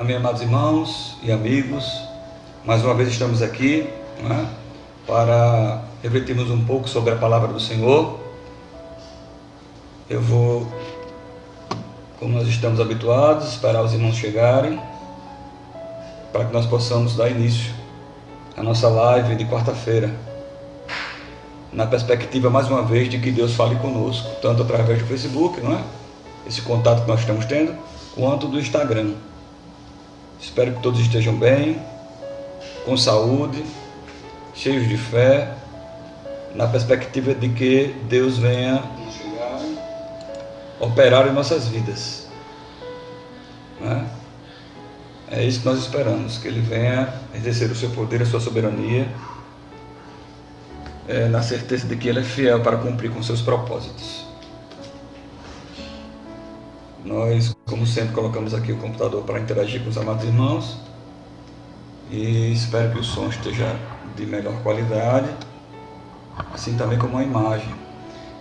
Amém, amados irmãos e amigos, mais uma vez estamos aqui, para refletirmos um pouco sobre a palavra do Senhor. Eu vou, como nós estamos habituados, esperar os irmãos chegarem, para que nós possamos dar início à nossa live de quarta-feira, na perspectiva, mais uma vez, de que Deus fale conosco, tanto através do Facebook, esse contato que nós estamos tendo, quanto do Instagram. Espero que todos estejam bem, com saúde, cheios de fé, na perspectiva de que Deus venha operar em nossas vidas. É isso que nós esperamos, que Ele venha exercer o seu poder, a sua soberania, na certeza de que Ele é fiel para cumprir com seus propósitos. Nós, como sempre, colocamos aqui o computador para interagir com os amados irmãos e espero que o som esteja de melhor qualidade, assim também como a imagem.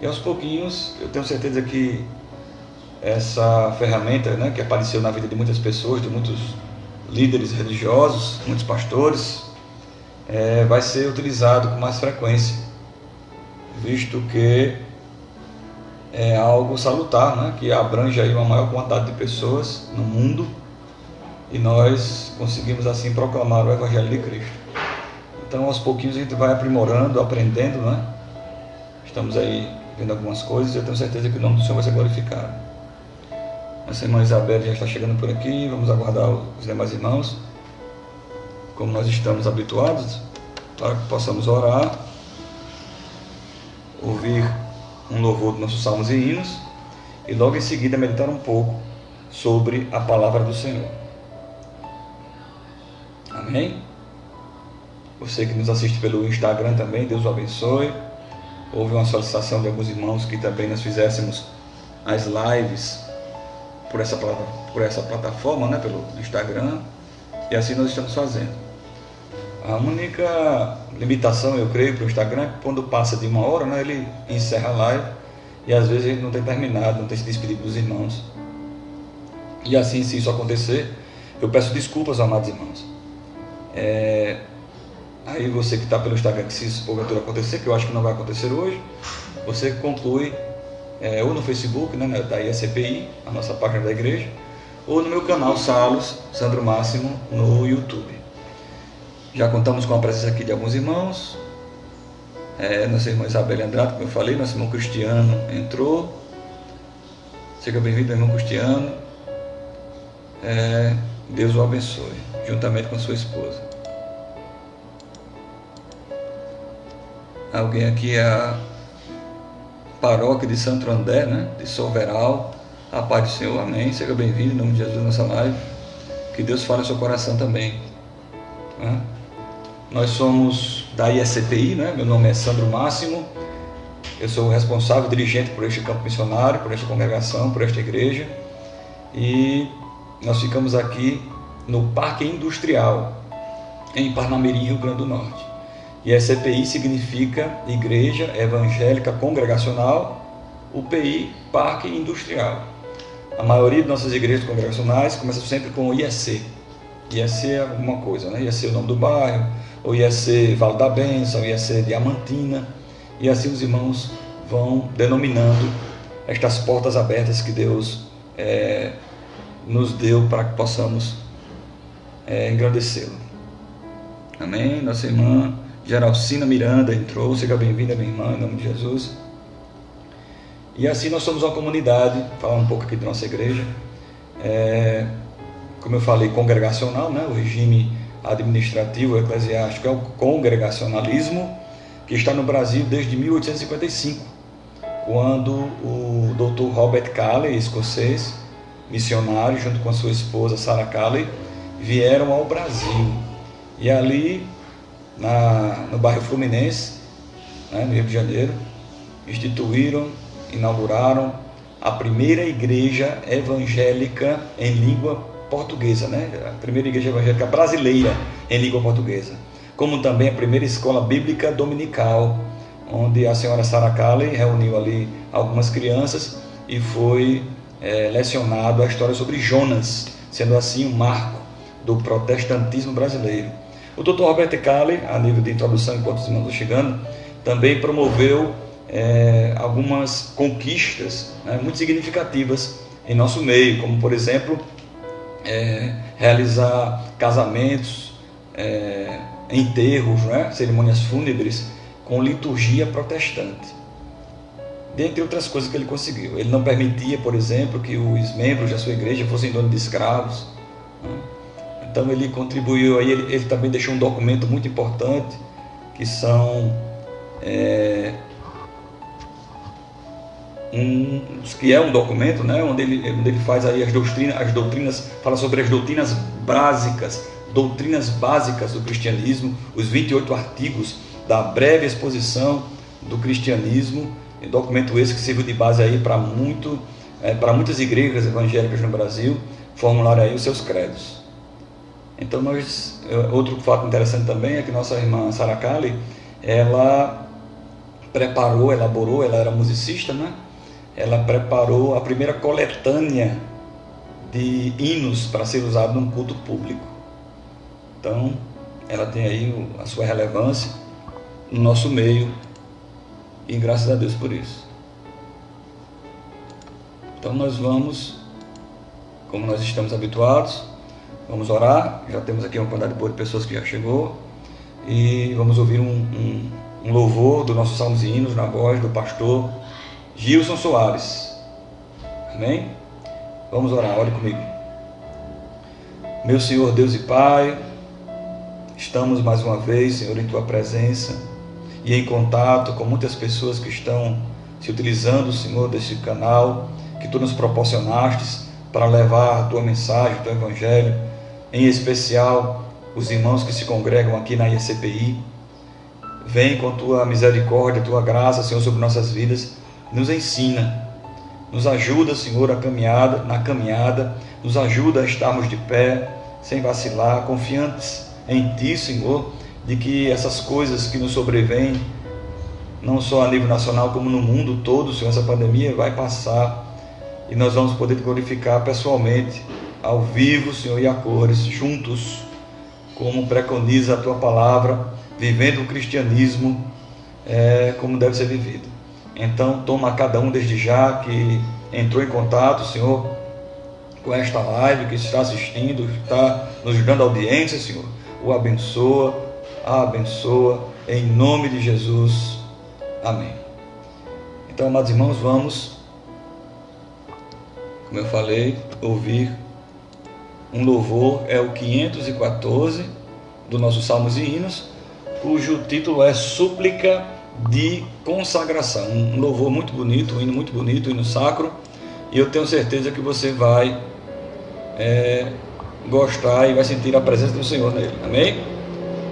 E aos pouquinhos, eu tenho certeza que essa ferramenta, que apareceu na vida de muitas pessoas, de muitos líderes religiosos, muitos pastores, vai ser utilizado com mais frequência, visto que é algo salutar, que abrange aí uma maior quantidade de pessoas no mundo, e nós conseguimos assim proclamar o Evangelho de Cristo. Então, aos pouquinhos a gente vai aprimorando, aprendendo, Estamos aí vendo algumas coisas e eu tenho certeza que o nome do Senhor vai ser glorificado. Nossa irmã Isabel já está chegando por aqui, vamos aguardar os demais irmãos, como nós estamos habituados, para que possamos orar, ouvir um louvor dos nossos salmos e hinos, e logo em seguida meditar um pouco sobre a palavra do Senhor. Amém? Você que nos assiste pelo Instagram também, Deus o abençoe. Houve uma solicitação de alguns irmãos que também nós fizéssemos as lives por essa plataforma, pelo Instagram, e assim nós estamos fazendo. A única limitação, eu creio, para o Instagram é que quando passa de 1 hora, ele encerra a live e às vezes ele não tem terminado, não tem se despedido dos irmãos. E assim, se isso acontecer, eu peço desculpas, amados irmãos. Aí você que está pelo Instagram, que se isso porventura acontecer, que eu acho que não vai acontecer hoje, você conclui ou no Facebook, da ISCPI, a nossa página da igreja, ou no meu canal Salos, Sandro Máximo, no YouTube. Já contamos com a presença aqui de alguns irmãos. Nossa irmã Isabel Andrade, como eu falei, nosso irmão Cristiano entrou. Seja bem-vindo, irmão Cristiano. Deus o abençoe, juntamente com sua esposa. Alguém aqui é a paróquia de Santo André, de Solveral. A paz do Senhor, amém. Seja bem-vindo, em nome de Jesus, na nossa live. Que Deus fale no seu coração também. Nós somos da ISCPI, meu nome é Sandro Máximo, eu sou o responsável, dirigente por este campo missionário, por esta congregação, por esta igreja, e nós ficamos aqui no Parque Industrial, em Parnamirim, Rio Grande do Norte. ISCPI significa Igreja Evangélica Congregacional, UPI, Parque Industrial. A maioria de nossas igrejas congregacionais começa sempre com IEC. IEC é alguma coisa, IEC é o nome do bairro, ou IEC Vale da Bênção, IEC Diamantina, e assim os irmãos vão denominando estas portas abertas que Deus nos deu para que possamos engrandecê-lo. Amém? Nossa irmã Geralcina Miranda entrou, seja bem-vinda, minha irmã, em nome de Jesus. E assim nós somos uma comunidade, falar um pouco aqui da nossa igreja, como eu falei, congregacional, o regime administrativo eclesiástico é o congregacionalismo, que está no Brasil desde 1855, quando o Dr. Robert Calley, escocês, missionário, junto com a sua esposa Sarah Calley, vieram ao Brasil. E ali, no bairro Fluminense, no Rio de Janeiro, inauguraram a primeira igreja evangélica em língua portuguesa, a primeira igreja evangélica brasileira em língua portuguesa, como também a primeira escola bíblica dominical, onde a senhora Sarah Calley reuniu ali algumas crianças e foi lecionado a história sobre Jonas, sendo assim um marco do protestantismo brasileiro. O Dr. Robert Cali, a nível de introdução, enquanto os irmãos estão chegando, também promoveu algumas conquistas, né, muito significativas em nosso meio, como, por exemplo, realizar casamentos, enterros, né, cerimônias fúnebres com liturgia protestante, dentre outras coisas que ele conseguiu. Ele não permitia, por exemplo, que os membros da sua igreja fossem donos de escravos, né? Então ele contribuiu aí, ele também deixou um documento muito importante, que são um documento, né, onde ele faz aí as doutrinas, fala sobre as doutrinas básicas do cristianismo, os 28 artigos da breve exposição do cristianismo, um documento esse que serviu de base aí para muitas igrejas evangélicas no Brasil formularem aí os seus credos. Então outro fato interessante também é que nossa irmã Sarah Cali, ela elaborou, ela era musicista, né? Ela preparou a primeira coletânea de hinos para ser usado num culto público. Então, ela tem aí a sua relevância no nosso meio, e graças a Deus por isso. Então nós vamos, como nós estamos habituados, vamos orar. Já temos aqui uma quantidade boa de pessoas que já chegou, e vamos ouvir um louvor do nosso Salmos e Hinos na voz do pastor Gilson Soares. Amém? Vamos orar, ore comigo. Meu Senhor Deus e Pai, estamos mais uma vez, Senhor, em Tua presença e em contato com muitas pessoas que estão se utilizando, Senhor, deste canal que Tu nos proporcionastes para levar a Tua mensagem, o Teu Evangelho, em especial os irmãos que se congregam aqui na IECPI. Vem com Tua misericórdia, Tua graça, Senhor, sobre nossas vidas. Nos ensina, nos ajuda, Senhor, na caminhada, nos ajuda a estarmos de pé, sem vacilar, confiantes em Ti, Senhor, de que essas coisas que nos sobrevêm, não só a nível nacional como no mundo todo, Senhor, essa pandemia vai passar e nós vamos poder Te glorificar pessoalmente, ao vivo, Senhor, e a cores, juntos, como preconiza a Tua palavra, vivendo o cristianismo como deve ser vivido. Então, toma cada um desde já que entrou em contato, Senhor, com esta live, que está assistindo, está nos dando audiência, Senhor. O abençoa, em nome de Jesus. Amém. Então, amados irmãos, vamos, como eu falei, ouvir um louvor, é o 514 do nosso Salmos e Hinos, cujo título é Súplica de Consagração. Um louvor muito bonito, um hino muito bonito, um hino sacro, e eu tenho certeza que você vai gostar e vai sentir a presença do Senhor nele. Amém?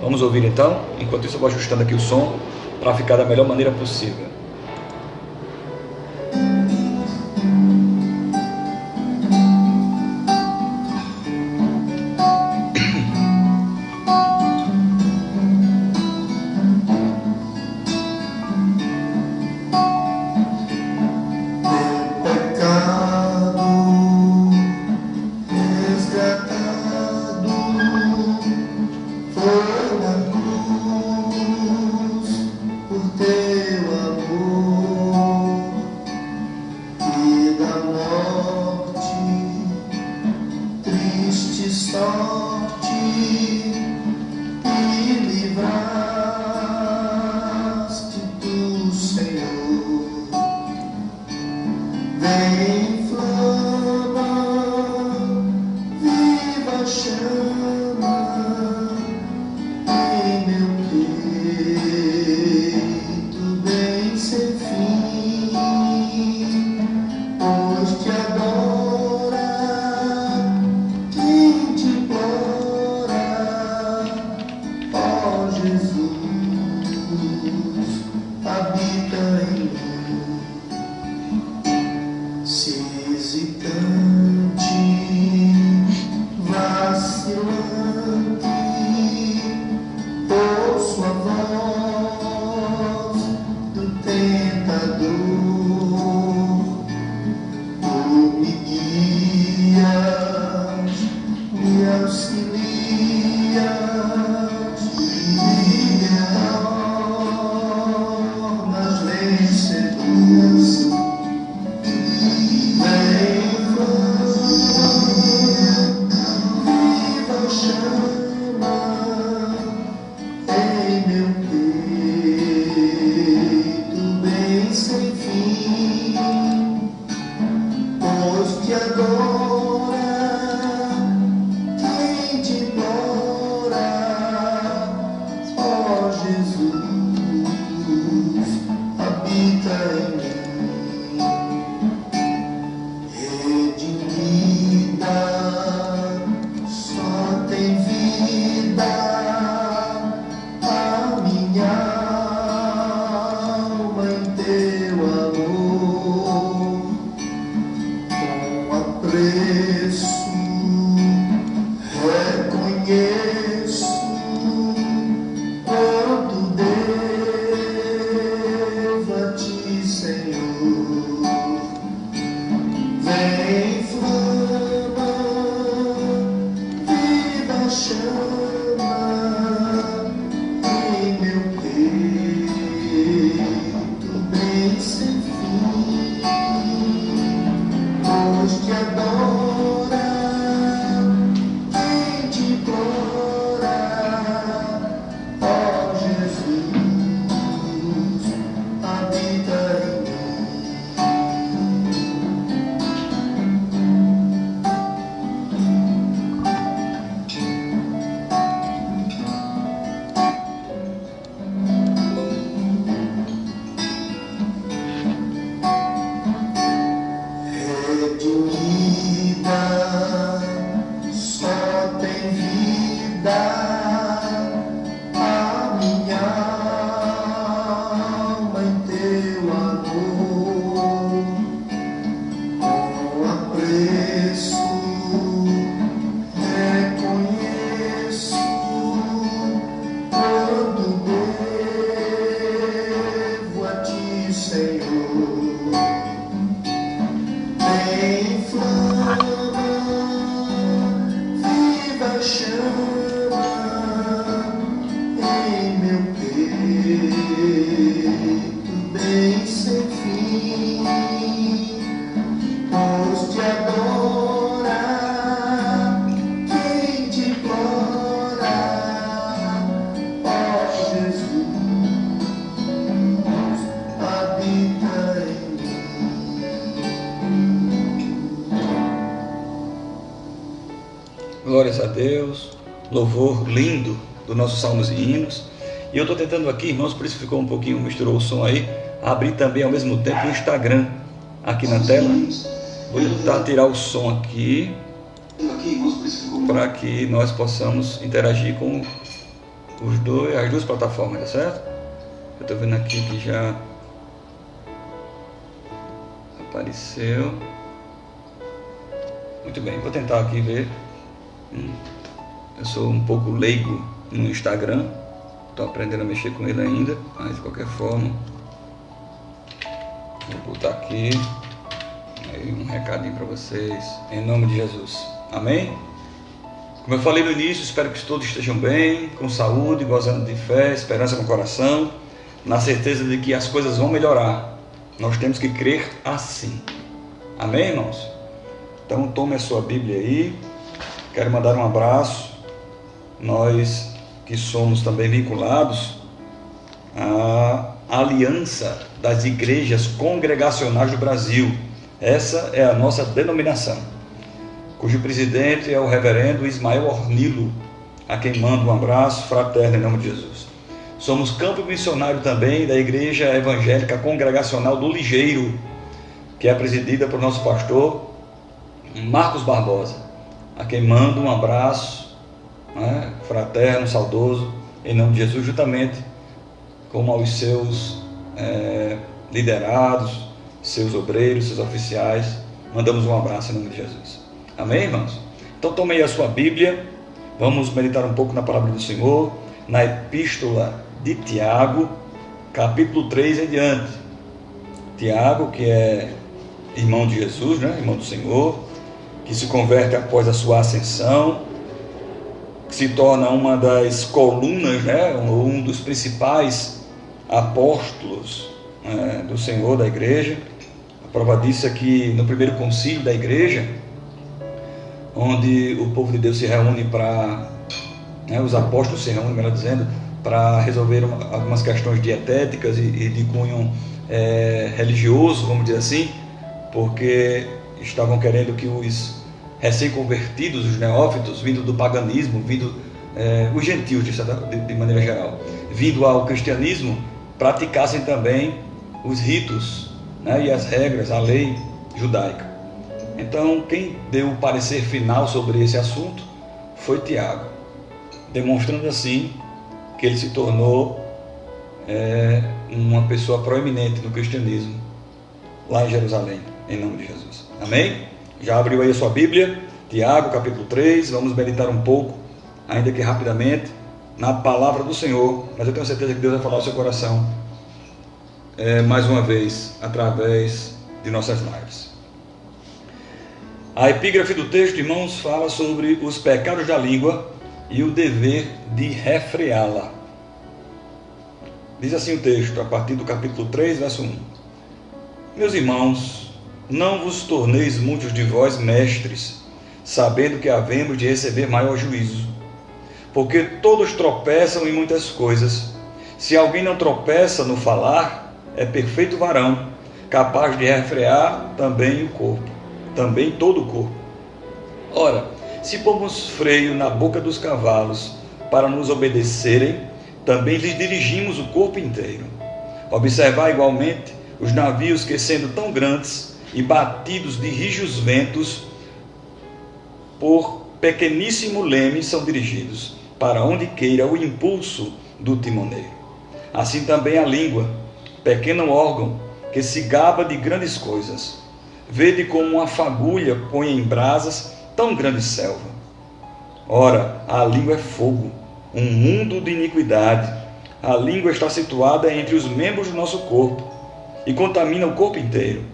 Vamos ouvir então. Enquanto isso eu vou ajustando aqui o som para ficar da melhor maneira possível. Se adora, quem te implora, ó Jesus, habita em mim, redimida, só tem vida a minha alma em teu amor, com apreço reconheço quanto devo a ti, Senhor. Vem flama, vida chama em meu peito, bem sem fim, pois te adora, quem te implora, ó Jesus, habita em mim. Redimida, só tem vida a minha alma em teu amor, com apreço reconheço quanto devo a ti, Senhor. Vem flama, viva chama em meu peito, bem sem fim, pois te adora, quem te implora, ó Jesus, habita em mim. Glórias a Deus, louvor lindo dos nossos salmos e hinos. E eu estou tentando aqui, irmãos, por isso ficou um pouquinho, misturou o som aí, abrir também ao mesmo tempo o Instagram aqui na tela. Vou tentar tirar o som aqui, para que nós possamos interagir com as duas plataformas, tá certo? Eu estou vendo aqui que já apareceu. Muito bem, vou tentar aqui ver. Eu sou um pouco leigo no Instagram, estou aprendendo a mexer com ele ainda, mas de qualquer forma, vou botar aqui aí um recadinho para vocês, em nome de Jesus, amém? Como eu falei no início, espero que todos estejam bem, com saúde, gozando de fé, esperança no coração, na certeza de que as coisas vão melhorar. Nós temos que crer assim, amém, irmãos? Então tome a sua Bíblia aí. Quero mandar um abraço, nós que somos também vinculados à Aliança das Igrejas Congregacionais do Brasil. Essa é a nossa denominação, cujo presidente é o reverendo Ismael Ornilo, a quem mando um abraço fraterno em nome de Jesus. Somos campo missionário também da Igreja Evangélica Congregacional do Ligeiro, que é presidida por nosso pastor Marcos Barbosa, a quem mando um abraço fraterno, saudoso, em nome de Jesus, juntamente como aos seus liderados, seus obreiros, seus oficiais, mandamos um abraço em nome de Jesus. Amém, irmãos? Então tome aí a sua Bíblia, vamos meditar um pouco na palavra do Senhor, na epístola de Tiago, capítulo 3 em diante. Tiago, que é irmão de Jesus, irmão do Senhor, que se converte após a sua ascensão, que se torna uma das colunas, um dos principais apóstolos do Senhor, da igreja. A prova disso é que no primeiro concílio da igreja, onde o povo de Deus se reúne para, os apóstolos se reúnem, melhor dizendo, para resolver algumas questões dietéticas e de cunho religioso, vamos dizer assim, porque estavam querendo que os recém-convertidos, os neófitos, vindo do paganismo, os gentios de maneira geral, vindo ao cristianismo, praticassem também os ritos, né, e as regras, a lei judaica. Então, quem deu o parecer final sobre esse assunto foi Tiago, demonstrando assim que ele se tornou uma pessoa proeminente no cristianismo lá em Jerusalém, em nome de Jesus. Amém? Já abriu aí a sua Bíblia, Tiago capítulo 3, vamos meditar um pouco, ainda que rapidamente, na palavra do Senhor, mas eu tenho certeza que Deus vai falar ao seu coração mais uma vez, através de nossas lives. A epígrafe do texto, irmãos, fala sobre os pecados da língua e o dever de refreá-la. Diz assim o texto, a partir do capítulo 3, verso 1. Meus irmãos, não vos torneis muitos de vós mestres, sabendo que havemos de receber maior juízo. Porque todos tropeçam em muitas coisas. Se alguém não tropeça no falar, é perfeito varão, capaz de refrear também o corpo, também todo o corpo. Ora, se pomos freio na boca dos cavalos para nos obedecerem, também lhes dirigimos o corpo inteiro. Observai igualmente os navios que, sendo tão grandes e batidos de rijos ventos, por pequeníssimo leme são dirigidos, para onde queira o impulso do timoneiro. Assim também a língua, pequeno órgão, que se gaba de grandes coisas. Vede como uma fagulha põe em brasas tão grande selva. Ora, a língua é fogo, um mundo de iniquidade. A língua está situada entre os membros do nosso corpo e contamina o corpo inteiro.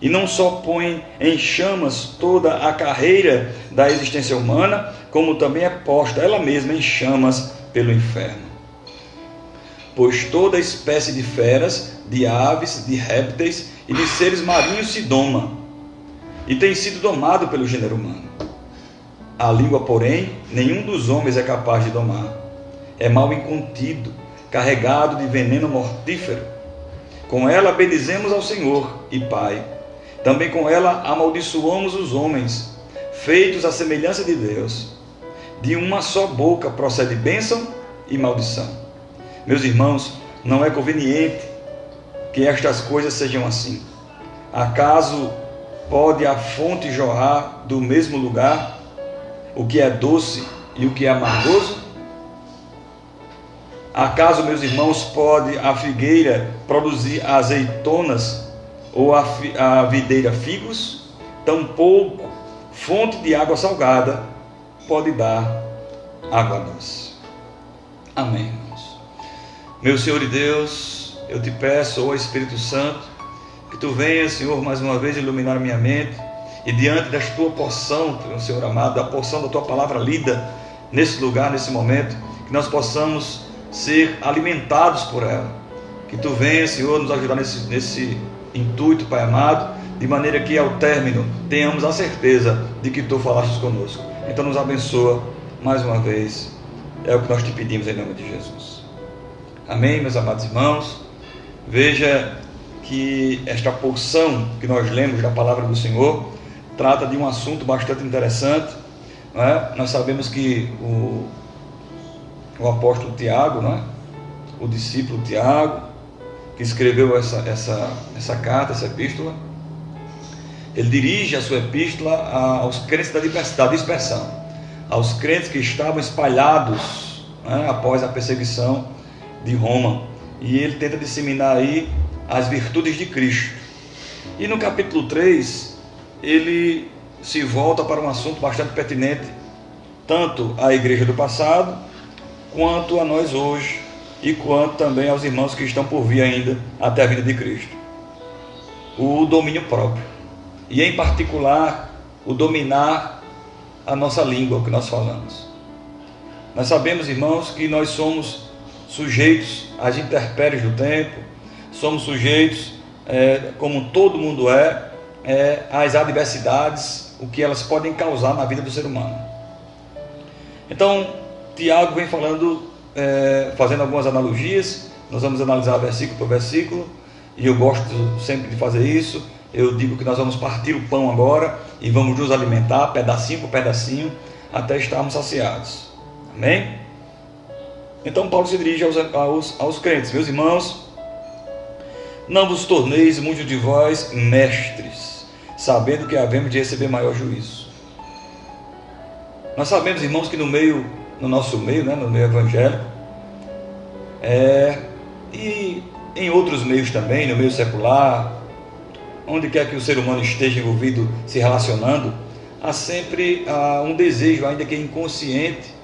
E não só põe em chamas toda a carreira da existência humana, como também é posta ela mesma em chamas pelo inferno. Pois toda espécie de feras, de aves, de répteis e de seres marinhos se doma, e tem sido domado pelo gênero humano. A língua, porém, nenhum dos homens é capaz de domar. É mal incontido, carregado de veneno mortífero. Com ela bendizemos ao Senhor e Pai. Também com ela amaldiçoamos os homens, feitos à semelhança de Deus. De uma só boca procede bênção e maldição. Meus irmãos, não é conveniente que estas coisas sejam assim. Acaso pode a fonte jorrar do mesmo lugar o que é doce e o que é amargoso? Acaso, meus irmãos, pode a figueira produzir azeitonas ou a videira figos? Tampouco fonte de água salgada pode dar água doce. Amém, irmãos. Meu Senhor e Deus, eu te peço, ó Espírito Santo, que tu venhas, Senhor, mais uma vez iluminar a minha mente, e diante da tua porção, Senhor amado, da porção da tua palavra lida nesse lugar, nesse momento, que nós possamos ser alimentados por ela. Que tu venhas, Senhor, nos ajudar nesse intuito, Pai amado, de maneira que ao término tenhamos a certeza de que tu falaste conosco. Então nos abençoa mais uma vez, é o que nós te pedimos em nome de Jesus. Amém, meus amados irmãos. Veja que esta porção que nós lemos da palavra do Senhor trata de um assunto bastante interessante, não é? Nós sabemos que o apóstolo Tiago, não é? O discípulo Tiago, que escreveu essa carta, essa epístola, ele dirige a sua epístola aos crentes da dispersão, aos crentes que estavam espalhados, não é? Após a perseguição de Roma, e ele tenta disseminar aí as virtudes de Cristo. E no capítulo 3, ele se volta para um assunto bastante pertinente, tanto à igreja do passado, quanto a nós hoje, e quanto também aos irmãos que estão por vir ainda até a vinda de Cristo. O domínio próprio, e em particular, o dominar a nossa língua, o que nós falamos. Nós sabemos, irmãos, que nós somos sujeitos às intempéries do tempo, somos sujeitos, como todo mundo às adversidades, o que elas podem causar na vida do ser humano. Então, Tiago vem falando, fazendo algumas analogias. Nós vamos analisar versículo por versículo, e eu gosto sempre de fazer isso, eu digo que nós vamos partir o pão agora e vamos nos alimentar, pedacinho por pedacinho, até estarmos saciados. Amém? Então Paulo se dirige aos crentes: meus irmãos, não vos torneis muitos de vós mestres, sabendo que havemos de receber maior juízo. Nós sabemos, irmãos, que no nosso meio, né, no meio evangélico, e em outros meios também, no meio secular, onde quer que o ser humano esteja envolvido, se relacionando, há sempre um desejo, ainda que inconsciente,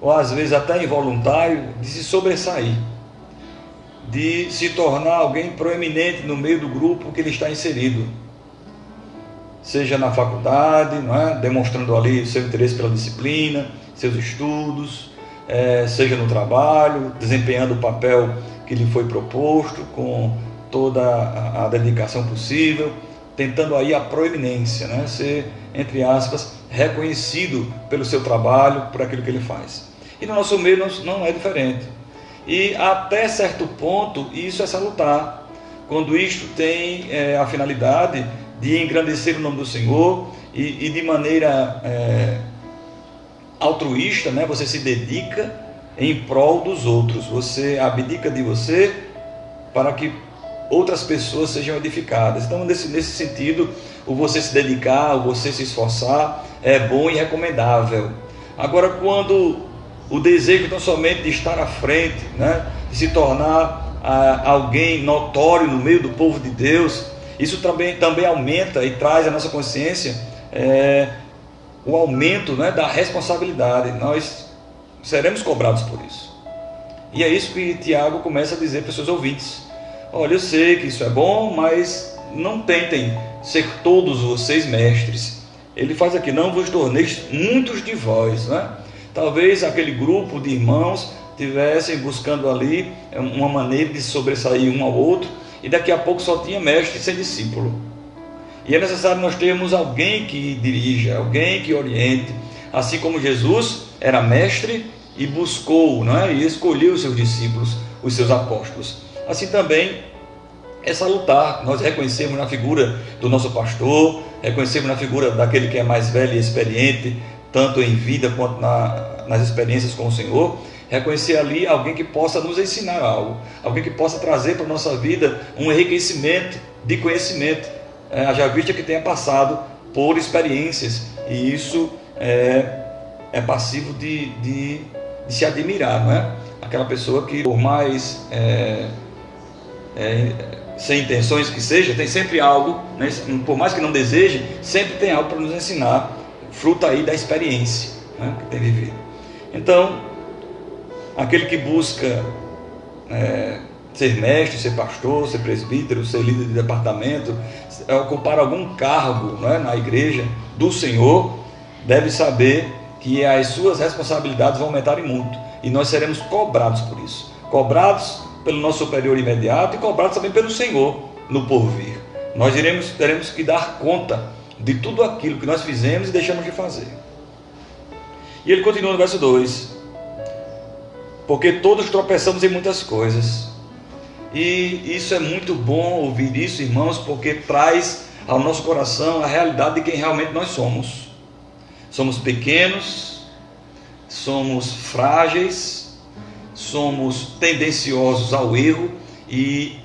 ou às vezes até involuntário, de se sobressair, de se tornar alguém proeminente no meio do grupo que ele está inserido, seja na faculdade, não é? Demonstrando ali o seu interesse pela disciplina, seus estudos, seja no trabalho, desempenhando o papel que lhe foi proposto com toda a dedicação possível, tentando aí a proeminência, né? Ser, entre aspas, reconhecido pelo seu trabalho, por aquilo que ele faz. E no nosso meio não é diferente. E até certo ponto isso é salutar, quando isto tem a finalidade de engrandecer o nome do Senhor e de maneira altruísta, né? Você se dedica em prol dos outros, você abdica de você para que outras pessoas sejam edificadas. Então, nesse sentido, o você se dedicar, o você se esforçar é bom e recomendável. Agora, quando o desejo não somente de estar à frente, né, de se tornar alguém notório no meio do povo de Deus, isso também aumenta e traz à nossa consciência o aumento, né, da responsabilidade. Nós seremos cobrados por isso. E é isso que Tiago começa a dizer para os seus ouvintes: olha, eu sei que isso é bom, mas não tentem ser todos vocês mestres. Ele faz aqui: não vos torneis muitos de vós, né? Talvez aquele grupo de irmãos estivessem buscando ali uma maneira de sobressair um ao outro, e daqui a pouco só tinha mestre sem discípulo. E é necessário nós termos alguém que dirija, alguém que oriente, assim como Jesus era mestre e buscou, não é? E escolheu os seus discípulos, os seus apóstolos. Assim também é salutar nós reconhecemos na figura do nosso pastor, reconhecemos na figura daquele que é mais velho e experiente, tanto em vida quanto nas experiências com o Senhor, reconhecer ali alguém que possa nos ensinar algo, alguém que possa trazer para a nossa vida um enriquecimento de conhecimento, haja vista que tenha passado por experiências, e isso é passivo de se admirar, não é? Aquela pessoa que, por mais sem intenções que seja, tem sempre algo, né? Por mais que não deseje, sempre tem algo para nos ensinar, fruto aí da experiência, né, que tem vivido. Então, aquele que busca ser mestre, ser pastor, ser presbítero, ser líder de departamento, ocupar algum cargo, né, na igreja do Senhor, deve saber que as suas responsabilidades vão aumentar muito, e nós seremos cobrados por isso, cobrados pelo nosso superior imediato e cobrados também pelo Senhor no porvir. Nós teremos que dar conta de tudo aquilo que nós fizemos e deixamos de fazer. E ele continua no verso 2: porque todos tropeçamos em muitas coisas. E isso é muito bom ouvir isso, irmãos, porque traz ao nosso coração a realidade de quem realmente nós somos. Somos pequenos, somos frágeis, somos tendenciosos ao erro e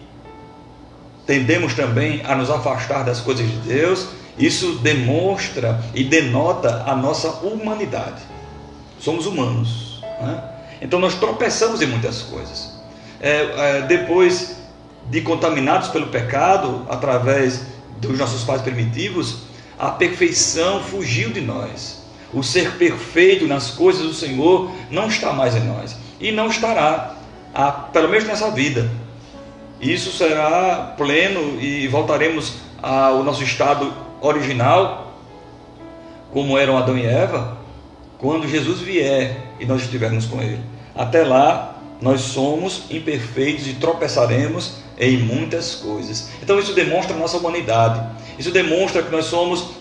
tendemos também a nos afastar das coisas de Deus. Isso demonstra e denota a nossa humanidade. Somos humanos, né? Então nós tropeçamos em muitas coisas. Depois de contaminados pelo pecado, através dos nossos pais primitivos, a perfeição fugiu de nós. O ser perfeito nas coisas do Senhor não está mais em nós. E não estará, pelo menos nessa vida. Isso será pleno e voltaremos ao nosso estado original, como eram Adão e Eva, quando Jesus vier e nós estivermos com Ele. Até lá, nós somos imperfeitos e tropeçaremos em muitas coisas. Então isso demonstra a nossa humanidade. Isso demonstra que nós somos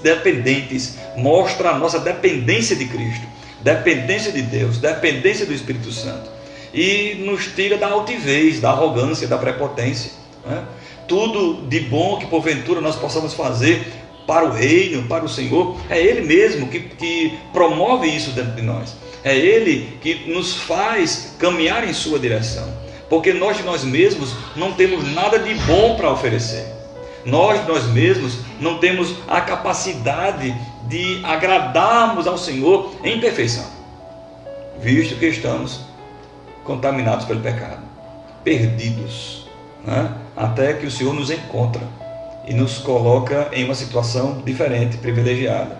dependentes. Mostra a nossa dependência de Cristo, dependência de Deus, dependência do Espírito Santo. E nos tira da altivez, da arrogância, da prepotência, né? tudo de bom que porventura nós possamos fazer para o reino, para o Senhor, é Ele mesmo que promove isso dentro de nós. É Ele que nos faz caminhar em sua direção, porque nós de nós mesmos não temos nada de bom para oferecer. Nós de nós mesmos não temos a capacidade de agradarmos ao Senhor em perfeição, visto que estamos contaminados pelo pecado, perdidos, né? Até que o Senhor nos encontra e nos coloca em uma situação diferente, privilegiada,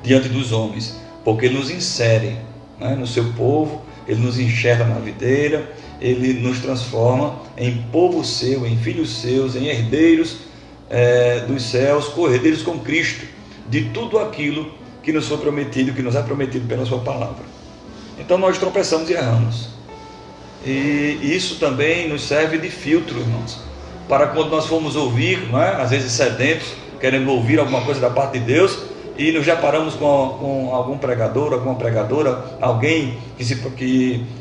diante dos homens, porque Ele nos insere, né, no seu povo, Ele nos enxerga na videira, Ele nos transforma em povo seu, em filhos seus, em herdeiros dos céus, co-herdeiros com Cristo, de tudo aquilo que nos foi prometido, que nos é prometido pela sua palavra. Então nós tropeçamos e erramos, e isso também nos serve de filtro, irmãos, para quando nós formos ouvir, não é? Às vezes sedentos, querendo ouvir alguma coisa da parte de Deus, e nos deparamos com algum pregador, alguma pregadora, alguém que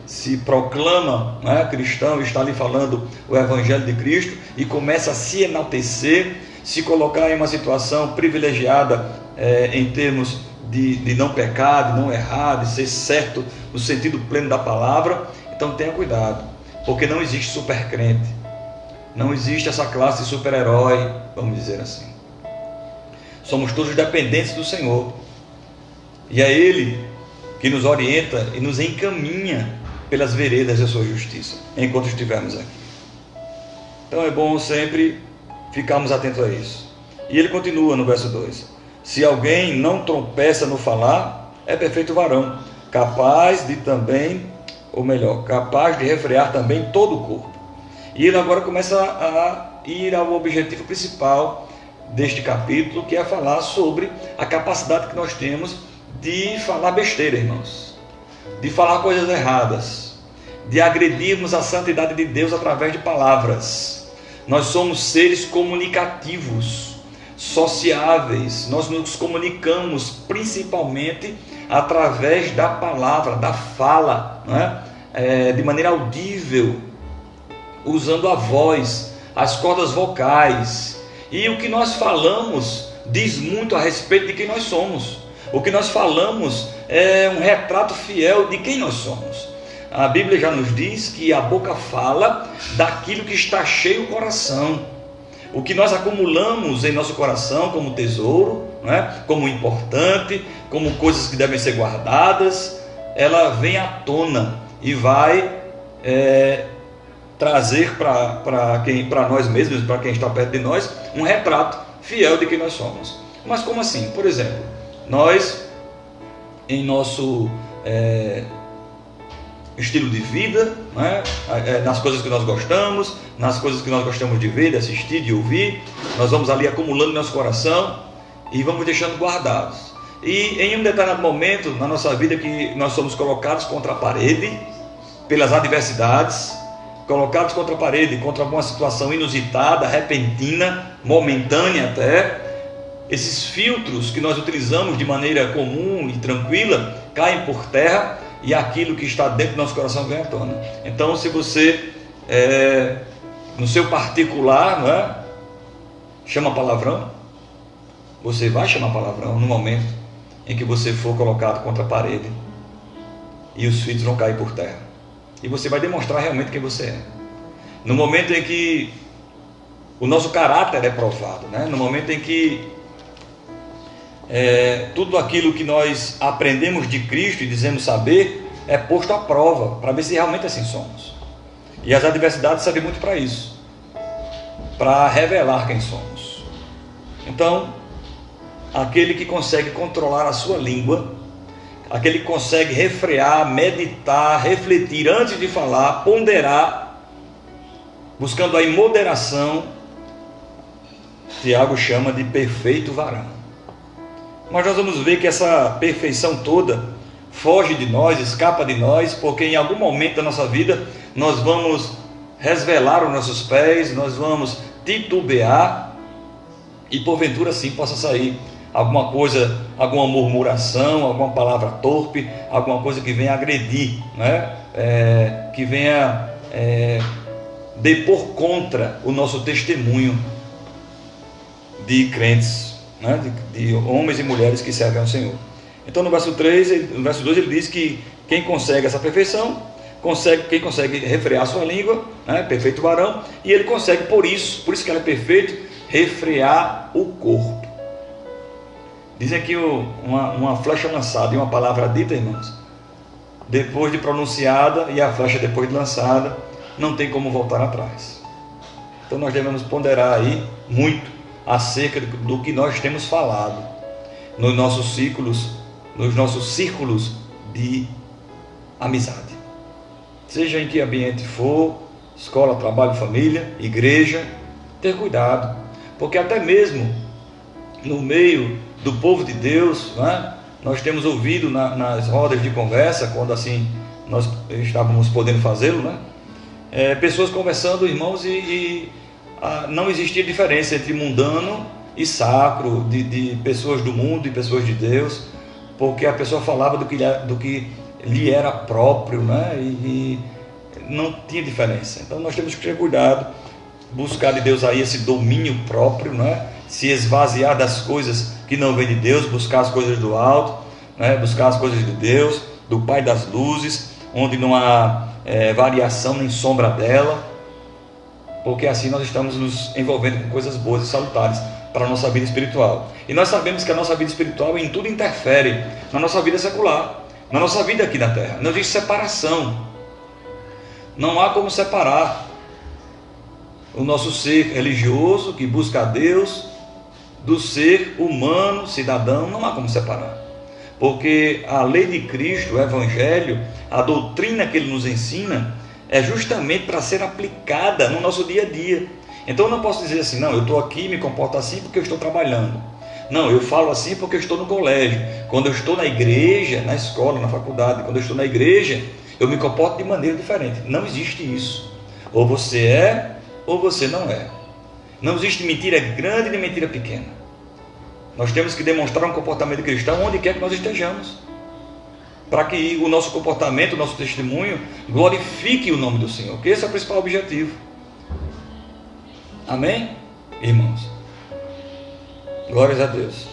se proclama, não é, cristão, e está ali falando o Evangelho de Cristo, e começa a se enaltecer, se colocar em uma situação privilegiada em termos de não pecar, de não errar, de ser certo no sentido pleno da palavra. Então tenha cuidado, porque não existe super crente, não existe essa classe de super-herói, vamos dizer assim. Somos todos dependentes do Senhor, e é Ele que nos orienta e nos encaminha pelas veredas da sua justiça, enquanto estivermos aqui. Então é bom sempre ficarmos atentos a isso. E ele continua no verso 2: se alguém não tropeça no falar, é perfeito varão, capaz de refrear também todo o corpo. E ele agora começa a ir ao objetivo principal deste capítulo, que é falar sobre a capacidade que nós temos de falar besteira, irmãos, de falar coisas erradas, de agredirmos a santidade de Deus através de palavras. Nós somos seres comunicativos, sociáveis, nós nos comunicamos principalmente através da palavra, da fala, não é? De maneira audível, usando a voz, as cordas vocais. E o que nós falamos diz muito a respeito de quem nós somos. O que nós falamos é um retrato fiel de quem nós somos. A Bíblia já nos diz que a boca fala daquilo que está cheio o coração. O que nós acumulamos em nosso coração como tesouro, não é? Como importante, como coisas que devem ser guardadas, ela vem à tona e vai trazer para nós mesmos, para quem está perto de nós, um retrato fiel de quem nós somos. Mas como assim? Por exemplo, nós, em nosso estilo de vida, né, nas coisas que nós gostamos, nas coisas que nós gostamos de ver, de assistir, de ouvir, nós vamos ali acumulando nosso coração e vamos deixando guardados. E em um determinado momento na nossa vida que nós somos colocados contra a parede, pelas adversidades, colocados contra a parede, contra alguma situação inusitada, repentina, momentânea até, esses filtros que nós utilizamos de maneira comum e tranquila caem por terra e aquilo que está dentro do nosso coração vem à tona. Então, se você, no seu particular, não é, chama palavrão, você vai chamar palavrão no momento em que você for colocado contra a parede e os filtros vão cair por terra. E você vai demonstrar realmente quem você é. No momento em que o nosso caráter é provado, né? No momento em que tudo aquilo que nós aprendemos de Cristo e dizemos saber é posto à prova, para ver se realmente assim somos. E as adversidades servem muito para isso, para revelar quem somos. Então, aquele que consegue controlar a sua língua, aquele que consegue refrear, meditar, refletir antes de falar, ponderar, buscando a moderação, Tiago chama de perfeito varão. Mas nós vamos ver que essa perfeição toda foge de nós, escapa de nós, porque em algum momento da nossa vida nós vamos resvalar os nossos pés, nós vamos titubear e porventura sim possa sair alguma coisa, alguma murmuração, alguma palavra torpe, alguma coisa que venha agredir, né? Que venha depor contra o nosso testemunho de crentes, né? de homens e mulheres que servem ao Senhor. Então no verso 3, no verso 2 ele diz que quem consegue essa perfeição, quem consegue refrear sua língua, né? Perfeito varão, e ele consegue por isso que ele é perfeito, refrear o corpo. Dizem que uma flecha lançada e uma palavra dita, irmãos, depois de pronunciada e a flecha depois de lançada, não tem como voltar atrás. Então nós devemos ponderar aí muito acerca do que nós temos falado nos nossos círculos de amizade. Seja em que ambiente for, escola, trabalho, família, igreja, ter cuidado, porque até mesmo no meio do povo de Deus, né, nós temos ouvido nas rodas de conversa, quando assim nós estávamos podendo fazê-lo, né, pessoas conversando, irmãos, e não existia diferença entre mundano e sacro, de pessoas do mundo e pessoas de Deus, porque a pessoa falava do que lhe era próprio, né, e não tinha diferença. Então nós temos que ter cuidado, buscar de Deus aí esse domínio próprio, né, se esvaziar das coisas que não vêm de Deus, buscar as coisas do alto, né, buscar as coisas de Deus, do Pai das luzes, onde não há variação nem sombra dela, porque assim nós estamos nos envolvendo com coisas boas e salutares para a nossa vida espiritual. E nós sabemos que a nossa vida espiritual em tudo interfere na nossa vida secular, na nossa vida aqui na terra. Não existe separação, não há como separar o nosso ser religioso que busca a Deus do ser humano, cidadão. Não há como separar, porque a lei de Cristo, o Evangelho, a doutrina que Ele nos ensina é justamente para ser aplicada no nosso dia a dia. Então eu não posso dizer assim, não, eu estou aqui e me comporto assim porque eu estou trabalhando. Não, eu falo assim porque eu estou no colégio. Quando eu estou na igreja, na escola, na faculdade, quando eu estou na igreja, eu me comporto de maneira diferente. Não existe isso. Ou você é, ou você não é. Não existe mentira grande nem mentira pequena. Nós temos que demonstrar um comportamento cristão onde quer que nós estejamos, para que o nosso comportamento, o nosso testemunho glorifique o nome do Senhor, que esse é o principal objetivo. Amém, irmãos? Glórias a Deus.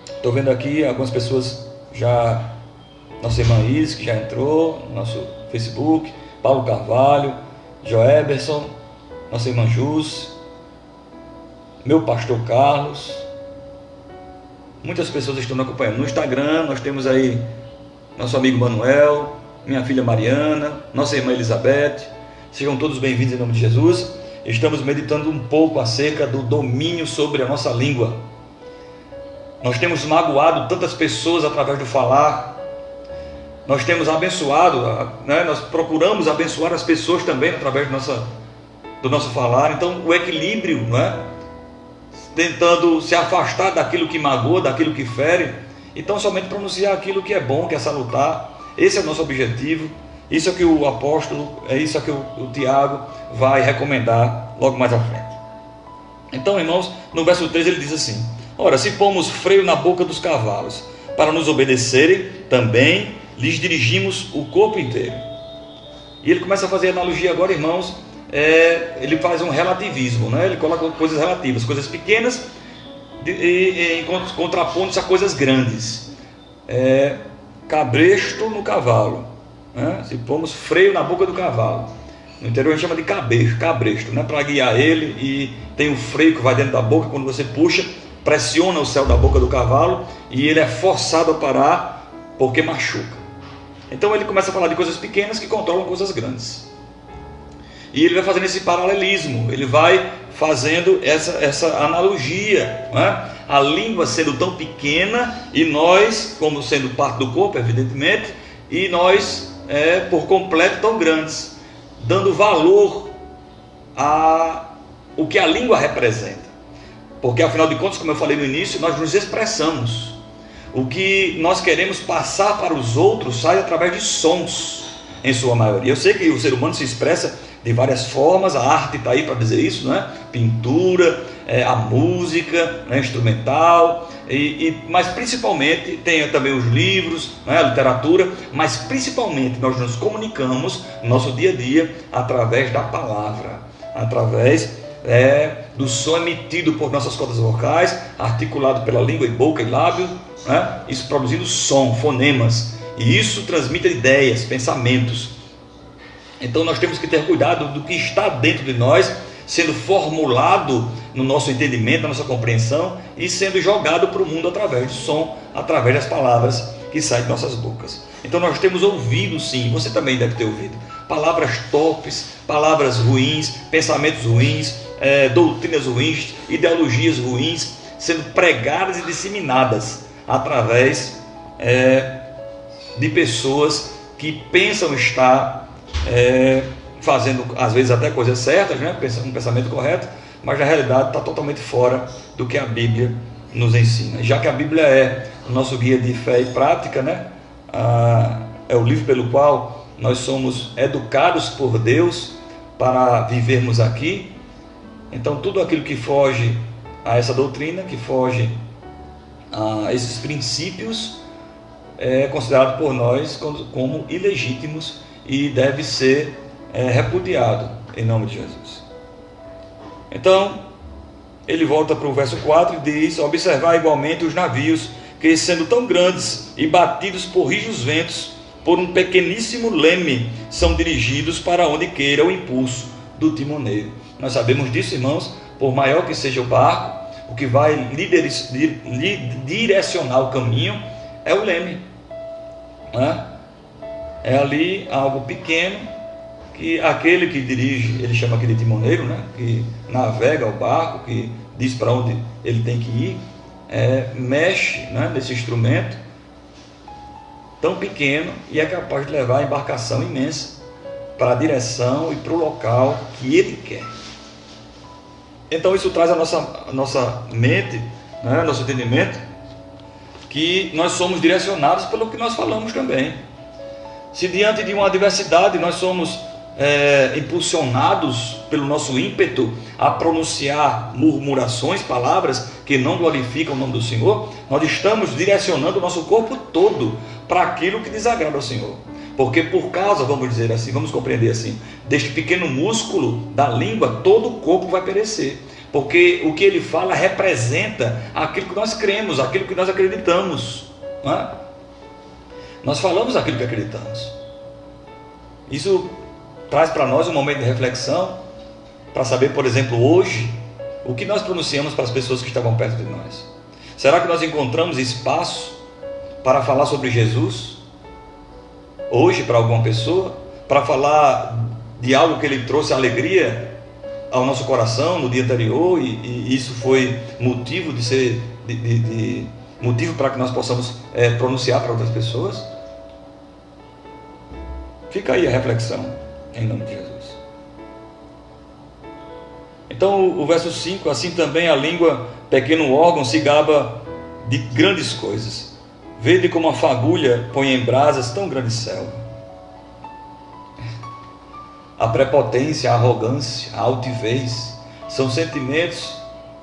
Estou vendo aqui algumas pessoas já, nossa irmã Isis, que já entrou no nosso Facebook, Paulo Carvalho, Joeberson, nossa irmã Jus, meu pastor Carlos. Muitas pessoas estão nos acompanhando. No Instagram nós temos aí nosso amigo Manuel, minha filha Mariana, nossa irmã Elizabeth. Sejam todos bem-vindos em nome de Jesus. Estamos meditando um pouco acerca do domínio sobre a nossa língua. Nós temos magoado tantas pessoas através do falar. Nós temos abençoado, né? Nós procuramos abençoar as pessoas também através do nosso falar. Então o equilíbrio, né? Tentando se afastar daquilo que magoa, daquilo que fere, então somente pronunciar aquilo que é bom, que é salutar. Esse é o nosso objetivo. Isso é que o apóstolo, é isso que o Tiago vai recomendar logo mais à frente. Então, irmãos, no verso 3 ele diz assim: ora, se pomos freio na boca dos cavalos para nos obedecerem, também lhes dirigimos o corpo inteiro. E ele começa a fazer analogia agora, irmãos. Ele faz um relativismo, né? Ele coloca coisas relativas, coisas pequenas, contrapondo-se a coisas grandes. Cabresto no cavalo, né? Se pomos freio na boca do cavalo, no interior a gente chama de cabresto, né? Para guiar ele, e tem um freio que vai dentro da boca. Quando você puxa, pressiona o céu da boca do cavalo e ele é forçado a parar porque machuca. Então ele começa a falar de coisas pequenas que controlam coisas grandes. E ele vai fazendo esse paralelismo, ele vai fazendo essa analogia, né? A língua sendo tão pequena e nós, como sendo parte do corpo, evidentemente, e nós, por completo, tão grandes, dando valor a o que a língua representa. Porque, afinal de contas, como eu falei no início, nós nos expressamos. O que nós queremos passar para os outros sai através de sons, em sua maioria. Eu sei que o ser humano se expressa de várias formas. A arte está aí para dizer isso, né? Pintura, a música, né? Instrumental, mas principalmente tem também os livros, né? A literatura, mas principalmente nós nos comunicamos no nosso dia a dia através da palavra, através do som emitido por nossas cordas vocais, articulado pela língua e boca e lábio, né? Isso produzindo som, fonemas, e isso transmite ideias, pensamentos. Então nós temos que ter cuidado do que está dentro de nós, sendo formulado no nosso entendimento, na nossa compreensão, e sendo jogado para o mundo através do som, através das palavras que saem de nossas bocas. Então nós temos ouvido, sim, você também deve ter ouvido, palavras torpes, palavras ruins, pensamentos ruins, doutrinas ruins, ideologias ruins, sendo pregadas e disseminadas através de pessoas que pensam estar fazendo, às vezes, até coisas certas, né? Um pensamento correto, mas na realidade está totalmente fora do que a Bíblia nos ensina. Já que a Bíblia é o nosso guia de fé e prática, né? É o livro pelo qual nós somos educados por Deus para vivermos aqui. Então tudo aquilo que foge a essa doutrina, que foge a esses princípios, é considerado por nós como ilegítimos e deve ser repudiado em nome de Jesus. Então ele volta para o verso 4 e diz: observar igualmente os navios, que sendo tão grandes e batidos por rijos ventos, por um pequeníssimo leme, são dirigidos para onde queira o impulso do timoneiro. Nós sabemos disso, irmãos. Por maior que seja o barco, o que vai direcionar o caminho é o leme, né? É ali algo pequeno, que aquele que dirige, ele chama aquele timoneiro, né? Que navega o barco, que diz para onde ele tem que ir, mexe, né? Nesse instrumento tão pequeno, e é capaz de levar a embarcação imensa para a direção e para o local que ele quer. Então isso traz a nossa mente, né? Nosso entendimento, que nós somos direcionados pelo que nós falamos também. Se diante de uma adversidade nós somos impulsionados pelo nosso ímpeto a pronunciar murmurações, palavras que não glorificam o nome do Senhor, nós estamos direcionando o nosso corpo todo para aquilo que desagrada ao Senhor. Porque por causa, vamos dizer assim, vamos compreender assim, deste pequeno músculo da língua, todo o corpo vai perecer. Porque o que ele fala representa aquilo que nós cremos, aquilo que nós acreditamos, não é? Nós falamos aquilo que acreditamos. Isso traz para nós um momento de reflexão, para saber, por exemplo, hoje, o que nós pronunciamos para as pessoas que estavam perto de nós. Será que nós encontramos espaço para falar sobre Jesus hoje para alguma pessoa? Para falar de algo que ele trouxe alegria ao nosso coração no dia anterior, e isso foi motivo de ser motivo para que nós possamos pronunciar para outras pessoas? Fica aí a reflexão, em nome de Jesus. Então o verso 5: assim também a língua, pequeno órgão, se gaba de grandes coisas. Vede como a fagulha põe em brasas tão grande selva. A prepotência, a arrogância, a altivez são sentimentos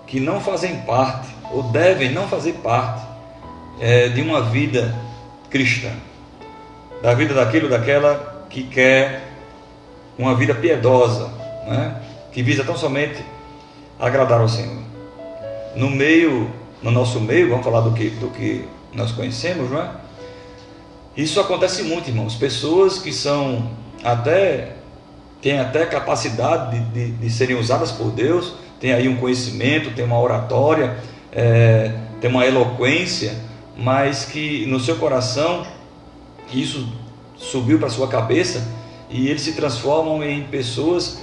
que não fazem parte, ou devem não fazer parte de uma vida cristã, da vida daquela que quer uma vida piedosa, né? Que visa tão somente agradar ao Senhor. No nosso meio, vamos falar do que nós conhecemos, não é? Isso acontece muito, irmãos. Pessoas que têm até capacidade de serem usadas por Deus, têm aí um conhecimento, têm uma oratória, têm uma eloquência, mas que no seu coração isso subiu para a sua cabeça, e eles se transformam em pessoas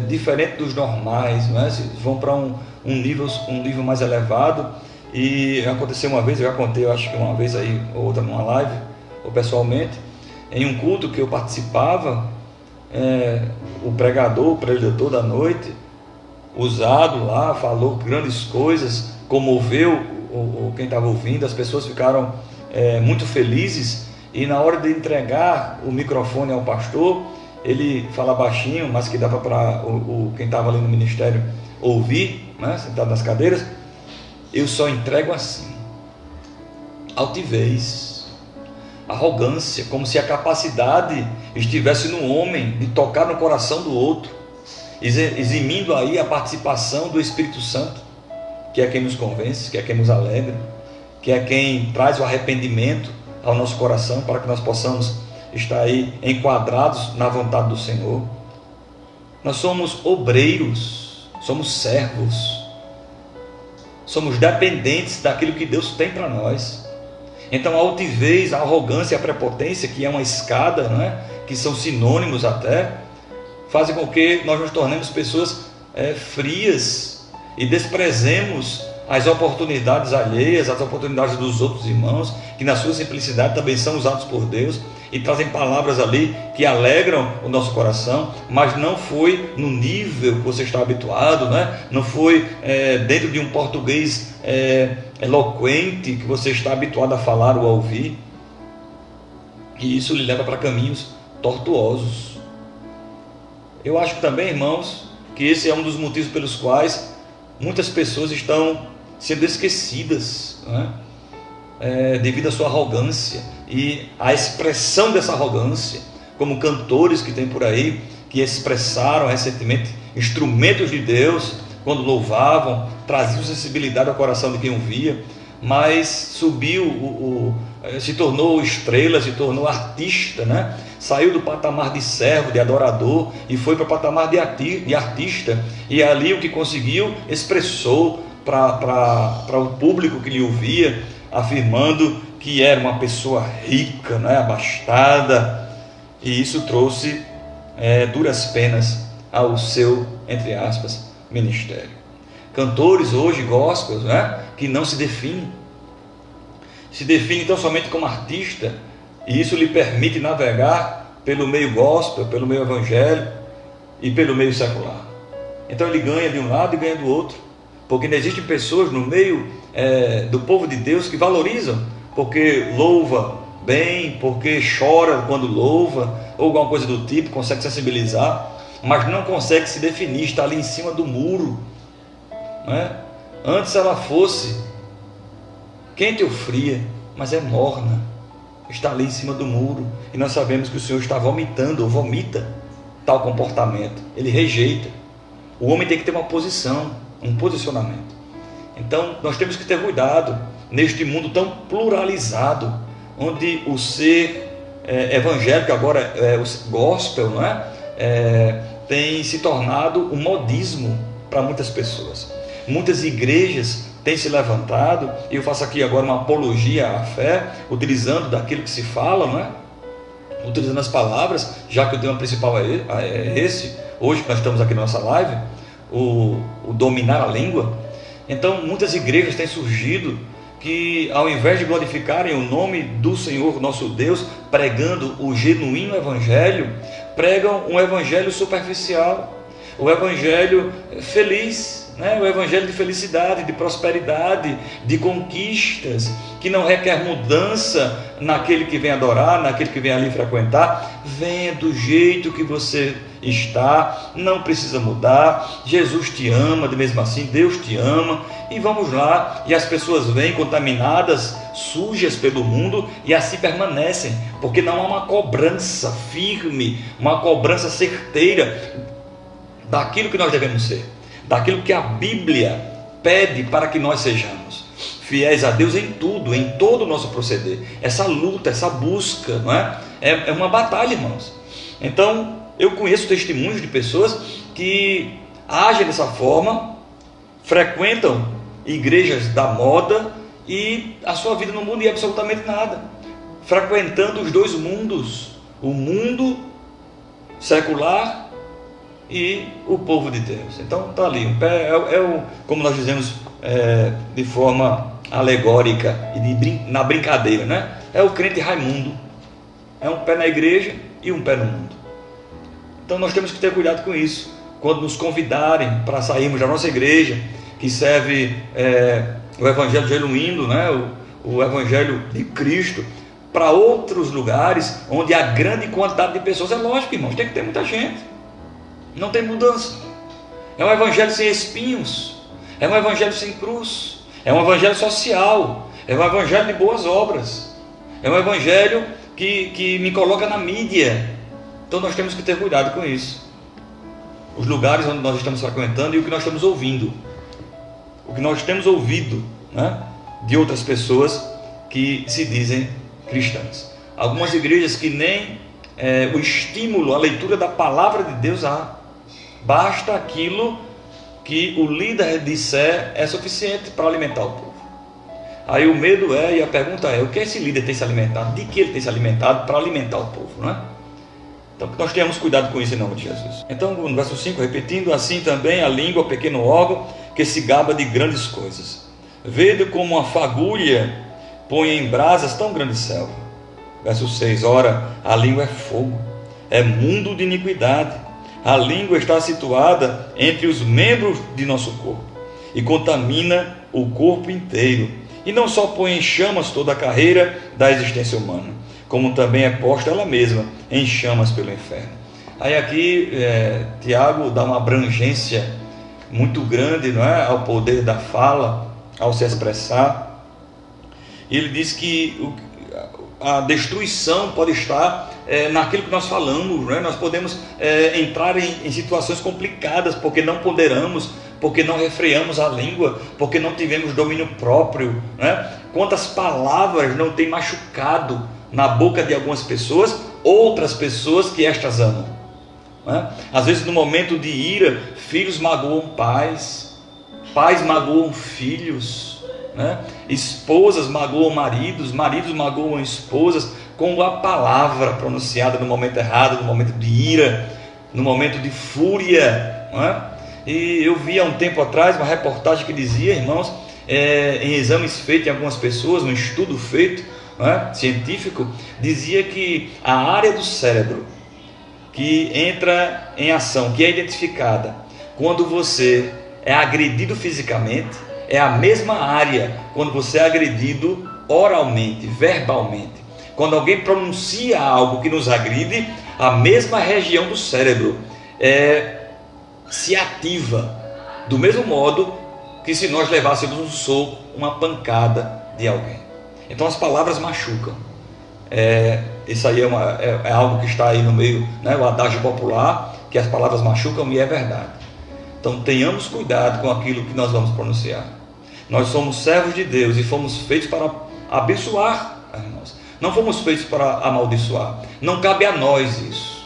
diferentes dos normais, não é? Vão para um nível mais elevado. E aconteceu uma vez, eu já contei, eu acho que uma vez aí, ou outra numa live, ou pessoalmente, em um culto que eu participava, o pregador, o preletor da noite, usado lá, falou grandes coisas, comoveu quem estava ouvindo, as pessoas ficaram muito felizes, e na hora de entregar o microfone ao pastor, ele fala baixinho, mas que dava para quem estava ali no ministério ouvir, né, sentado nas cadeiras. Eu só entrego assim: altivez, arrogância, como se a capacidade estivesse no homem de tocar no coração do outro, eximindo aí a participação do Espírito Santo, que é quem nos convence, que é quem nos alegra, que é quem traz o arrependimento ao nosso coração, para que nós possamos estar aí enquadrados na vontade do Senhor. Nós somos obreiros, somos servos, somos dependentes daquilo que Deus tem para nós. Então a altivez, a arrogância e a prepotência, que é uma escada, né, que são sinônimos até, fazem com que nós nos tornemos pessoas frias e desprezemos as oportunidades alheias, as oportunidades dos outros irmãos, que na sua simplicidade também são usados por Deus e trazem palavras ali que alegram o nosso coração, mas não foi no nível que você está habituado, né? Não foi dentro de um português eloquente que você está habituado a falar ou a ouvir, e isso lhe leva para caminhos tortuosos. Eu acho também, irmãos, que esse é um dos motivos pelos quais muitas pessoas estão sendo esquecidas, né? Devido à sua arrogância e à expressão dessa arrogância, como cantores que tem por aí, que expressaram recentemente instrumentos de Deus, quando louvavam, traziam sensibilidade ao coração de quem ouvia, mas subiu, se tornou estrela, se tornou artista, né? Saiu do patamar de servo, de adorador, e foi para o patamar de artista, e ali o que conseguiu, expressou para o público que lhe ouvia, afirmando que era uma pessoa rica, né? Abastada, e isso trouxe duras penas ao seu, entre aspas, ministério. Cantores hoje, gospels, né? Que não se definem, se definem tão somente como artista, e isso lhe permite navegar pelo meio gospel, pelo meio evangélico e pelo meio secular. Então ele ganha de um lado e ganha do outro, porque não existem pessoas no meio do povo de Deus que valorizam, porque louva bem, porque chora quando louva, ou alguma coisa do tipo, consegue sensibilizar, mas não consegue se definir, está ali em cima do muro, né? Antes ela fosse quente ou fria, mas é morna, está ali em cima do muro, e nós sabemos que o Senhor está vomitando, ou vomita tal comportamento, ele rejeita. O homem tem que ter uma posição, um posicionamento. Então nós temos que ter cuidado neste mundo tão pluralizado, onde o ser evangélico, agora o gospel, não é? Tem se tornado um modismo para muitas pessoas. Muitas igrejas têm se levantado, e eu faço aqui agora uma apologia à fé, utilizando daquilo que se fala, não é? Utilizando as palavras, já que o tema principal é esse, hoje que nós estamos aqui na nossa live, o dominar a língua. Então muitas igrejas têm surgido que, ao invés de glorificarem o nome do Senhor nosso Deus, pregando o genuíno evangelho, pregam um evangelho superficial, o evangelho feliz, né? O evangelho de felicidade, de prosperidade, de conquistas, que não requer mudança naquele que vem adorar, naquele que vem ali frequentar. Venha do jeito que você está, não precisa mudar, Jesus te ama, de mesmo assim, Deus te ama, e vamos lá. E as pessoas vêm contaminadas, sujas pelo mundo, e assim permanecem, porque não há uma cobrança firme, uma cobrança certeira daquilo que nós devemos ser, daquilo que a Bíblia pede para que nós sejamos fiéis a Deus em tudo, em todo o nosso proceder. Essa luta, essa busca, não é? É uma batalha, irmãos. Então eu conheço testemunhos de pessoas que agem dessa forma, frequentam igrejas da moda, e a sua vida não muda em absolutamente nada, frequentando os dois mundos, o mundo secular e o povo de Deus. Então está ali, um pé, como nós dizemos de forma alegórica e na brincadeira, né? É o crente Raimundo, é um pé na igreja e um pé no mundo. Então nós temos que ter cuidado com isso, quando nos convidarem para sairmos da nossa igreja, que serve o evangelho genuíno, né? O evangelho de Cristo, para outros lugares onde há grande quantidade de pessoas. É lógico, irmãos, tem que ter muita gente. Não tem mudança. É um evangelho sem espinhos. É um evangelho sem cruz. É um evangelho social. É um evangelho de boas obras. É um evangelho que me coloca na mídia. Então nós temos que ter cuidado com isso. Os lugares onde nós estamos frequentando e o que nós estamos ouvindo. O que nós temos ouvido, né, de outras pessoas que se dizem cristãs. Algumas igrejas que nem o estímulo à leitura da palavra de Deus há. Basta aquilo que o líder disser é suficiente para alimentar o povo. Aí o medo e a pergunta é: o que esse líder tem se alimentado? De que ele tem se alimentado para alimentar o povo, não é? Então que nós tenhamos cuidado com isso em nome de Jesus. Então no verso 5, repetindo: assim também a língua, pequeno órgão, que se gaba de grandes coisas. Vede como uma fagulha põe em brasas tão grande selva. Verso 6, ora, a língua é fogo, é mundo de iniquidade. A língua está situada entre os membros de nosso corpo e contamina o corpo inteiro. E não só põe em chamas toda a carreira da existência humana, como também é posta ela mesma em chamas pelo inferno. Aí aqui Tiago dá uma abrangência muito grande, não é, ao poder da fala, ao se expressar. Ele diz que a destruição pode estar naquilo que nós falamos, né? Nós podemos entrar em situações complicadas porque não ponderamos, porque não refreamos a língua, porque não tivemos domínio próprio, né? Quantas palavras não tem machucado na boca de algumas pessoas, outras pessoas que estas amam, né? Às vezes no momento de ira, filhos magoam pais, pais magoam filhos, né? Esposas magoam maridos, maridos magoam esposas com a palavra pronunciada no momento errado, no momento de ira, no momento de fúria, né? E eu vi há um tempo atrás uma reportagem que dizia, irmãos, em exames feitos em algumas pessoas, um estudo feito, né, científico, dizia que a área do cérebro que entra em ação, que é identificada quando você é agredido fisicamente, é a mesma área quando você é agredido oralmente, verbalmente. Quando alguém pronuncia algo que nos agride, a mesma região do cérebro se ativa, do mesmo modo que se nós levássemos um soco, uma pancada de alguém. Então as palavras machucam. Isso aí é algo que está aí no meio, né, o adágio popular, que as palavras machucam, e é verdade. Então tenhamos cuidado com aquilo que nós vamos pronunciar. Nós somos servos de Deus e fomos feitos para abençoar, irmãos. Não fomos feitos para amaldiçoar. Não cabe a nós isso.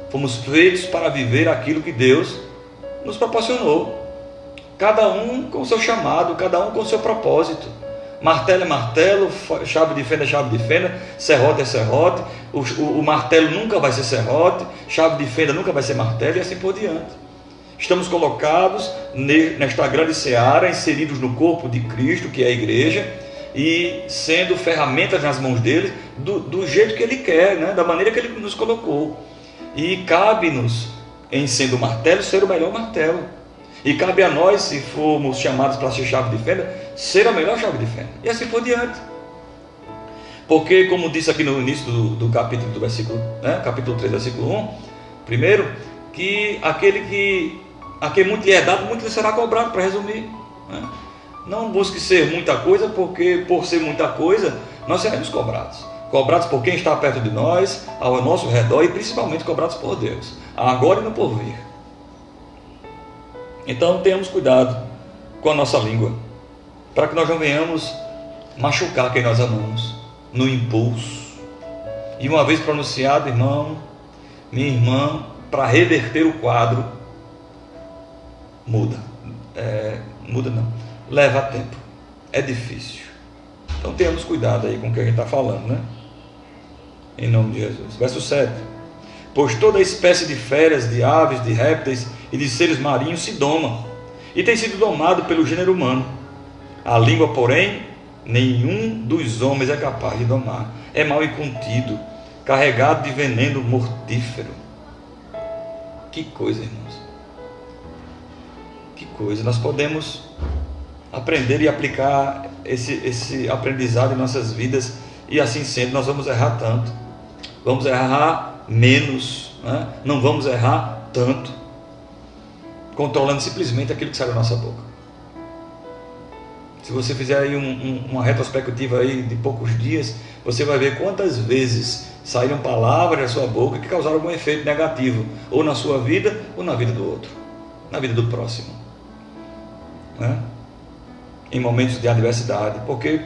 Fomos feitos para viver aquilo que Deus nos proporcionou. Cada um com o seu chamado, cada um com o seu propósito. Martelo é martelo, chave de fenda é chave de fenda, serrote é serrote. O martelo nunca vai ser serrote, chave de fenda nunca vai ser martelo, e assim por diante. Estamos colocados nesta grande seara, inseridos no corpo de Cristo, que é a igreja, e sendo ferramentas nas mãos dele, do jeito que ele quer, né? Da maneira que ele nos colocou. E cabe-nos, em sendo martelo, ser o melhor martelo. E cabe a nós, se formos chamados para ser chave de fenda, ser a melhor chave de fenda. E assim por diante. Porque, como disse aqui no início do capítulo, do versículo, né? Capítulo 3, versículo 1, primeiro, que a quem muito lhe é dado, muito lhe será cobrado, para resumir, né? Não busque ser muita coisa, porque por ser muita coisa, nós seremos cobrados. Cobrados por quem está perto de nós, ao nosso redor, e principalmente cobrados por Deus, agora e no porvir. Então tenhamos cuidado com a nossa língua, para que nós não venhamos machucar quem nós amamos, no impulso. E uma vez pronunciado, irmão, minha irmã, para reverter o quadro, muda não, leva tempo, é difícil. Então tenhamos cuidado aí com o que a gente está falando, né? Em nome de Jesus. Verso 7: pois toda espécie de feras, de aves, de répteis e de seres marinhos se doma, e tem sido domado pelo gênero humano. A língua, porém, nenhum dos homens é capaz de domar. É mau e contido, carregado de veneno mortífero. Que coisa, irmãos. Que coisa. Nós podemos aprender e aplicar esse aprendizado em nossas vidas e assim sendo nós vamos errar tanto, vamos errar menos, né? Não vamos errar tanto, controlando simplesmente aquilo que sai da nossa boca. Se você fizer aí uma retrospectiva aí de poucos dias, você vai ver quantas vezes saíram palavras da sua boca que causaram algum efeito negativo, ou na sua vida, ou na vida do outro, na vida do próximo, né? Em momentos de adversidade, porque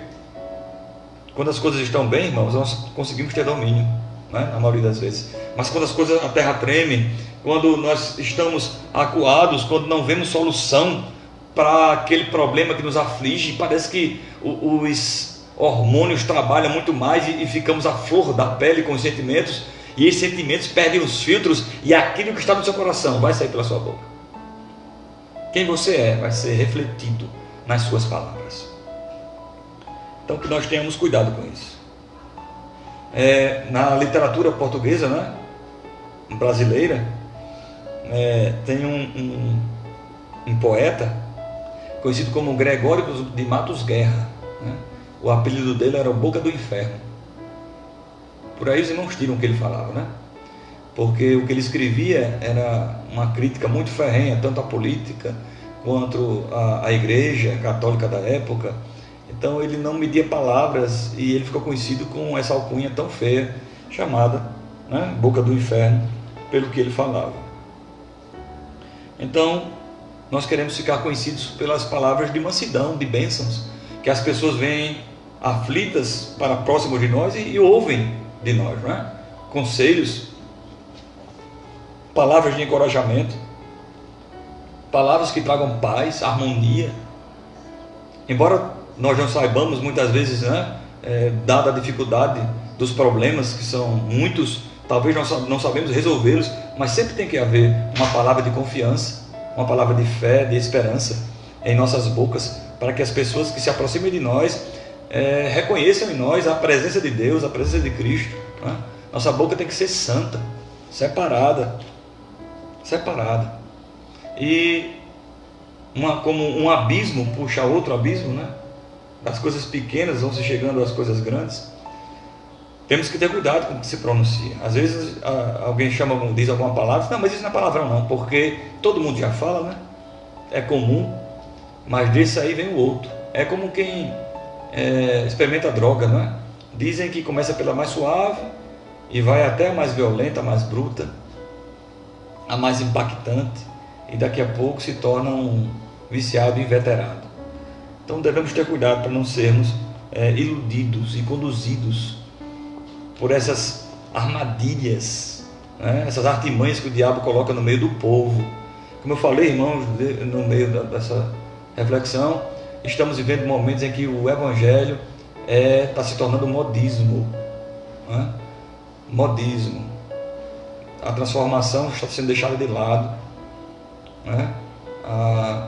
quando as coisas estão bem, irmãos, nós conseguimos ter domínio, né? Na maioria das vezes. Mas quando as coisas, a terra treme, quando nós estamos acuados, quando não vemos solução para aquele problema que nos aflige, parece que os hormônios trabalham muito mais e ficamos à flor da pele com os sentimentos, e esses sentimentos perdem os filtros, e aquilo que está no seu coração vai sair pela sua boca. Quem você é vai ser refletido nas suas palavras. Então que nós tenhamos cuidado com isso. Na literatura portuguesa, né, brasileira, tem um poeta conhecido como Gregório de Matos Guerra, né? O apelido dele era o Boca do Inferno. Por aí os irmãos tiram o que ele falava, né? Porque o que ele escrevia era uma crítica muito ferrenha, tanto à política quanto à igreja católica da época. Então ele não media palavras e ele ficou conhecido com essa alcunha tão feia, chamada, né, Boca do Inferno, pelo que ele falava. Então nós queremos ficar conhecidos pelas palavras de mansidão, de bênçãos, que as pessoas vêm aflitas para próximo de nós e ouvem de nós, né? Conselhos, palavras de encorajamento, palavras que tragam paz, harmonia. Embora nós não saibamos muitas vezes, né, dada a dificuldade dos problemas que são muitos, talvez nós não sabemos resolvê-los, mas sempre tem que haver uma palavra de confiança, uma palavra de fé, de esperança em nossas bocas, para que as pessoas que se aproximem de nós reconheçam em nós a presença de Deus, a presença de Cristo, né? Nossa boca tem que ser santa, separada. E como um abismo puxa outro abismo, né? Das coisas pequenas vão se chegando às coisas grandes. Temos que ter cuidado com o que se pronuncia. Às vezes alguém diz alguma palavra, não, mas isso não é palavrão não, porque todo mundo já fala, né? É comum, mas desse aí vem o outro. É como quem experimenta droga, não é? Dizem que começa pela mais suave e vai até a mais violenta, a mais bruta, a mais impactante, e daqui a pouco se torna um viciado inveterado. Então devemos ter cuidado para não sermos iludidos e conduzidos por essas armadilhas, né? Essas artimanhas que o diabo coloca no meio do povo. Como eu falei, irmãos, no meio dessa reflexão, estamos vivendo momentos em que o Evangelho está se tornando modismo, né? Modismo. A transformação está sendo deixada de lado, né?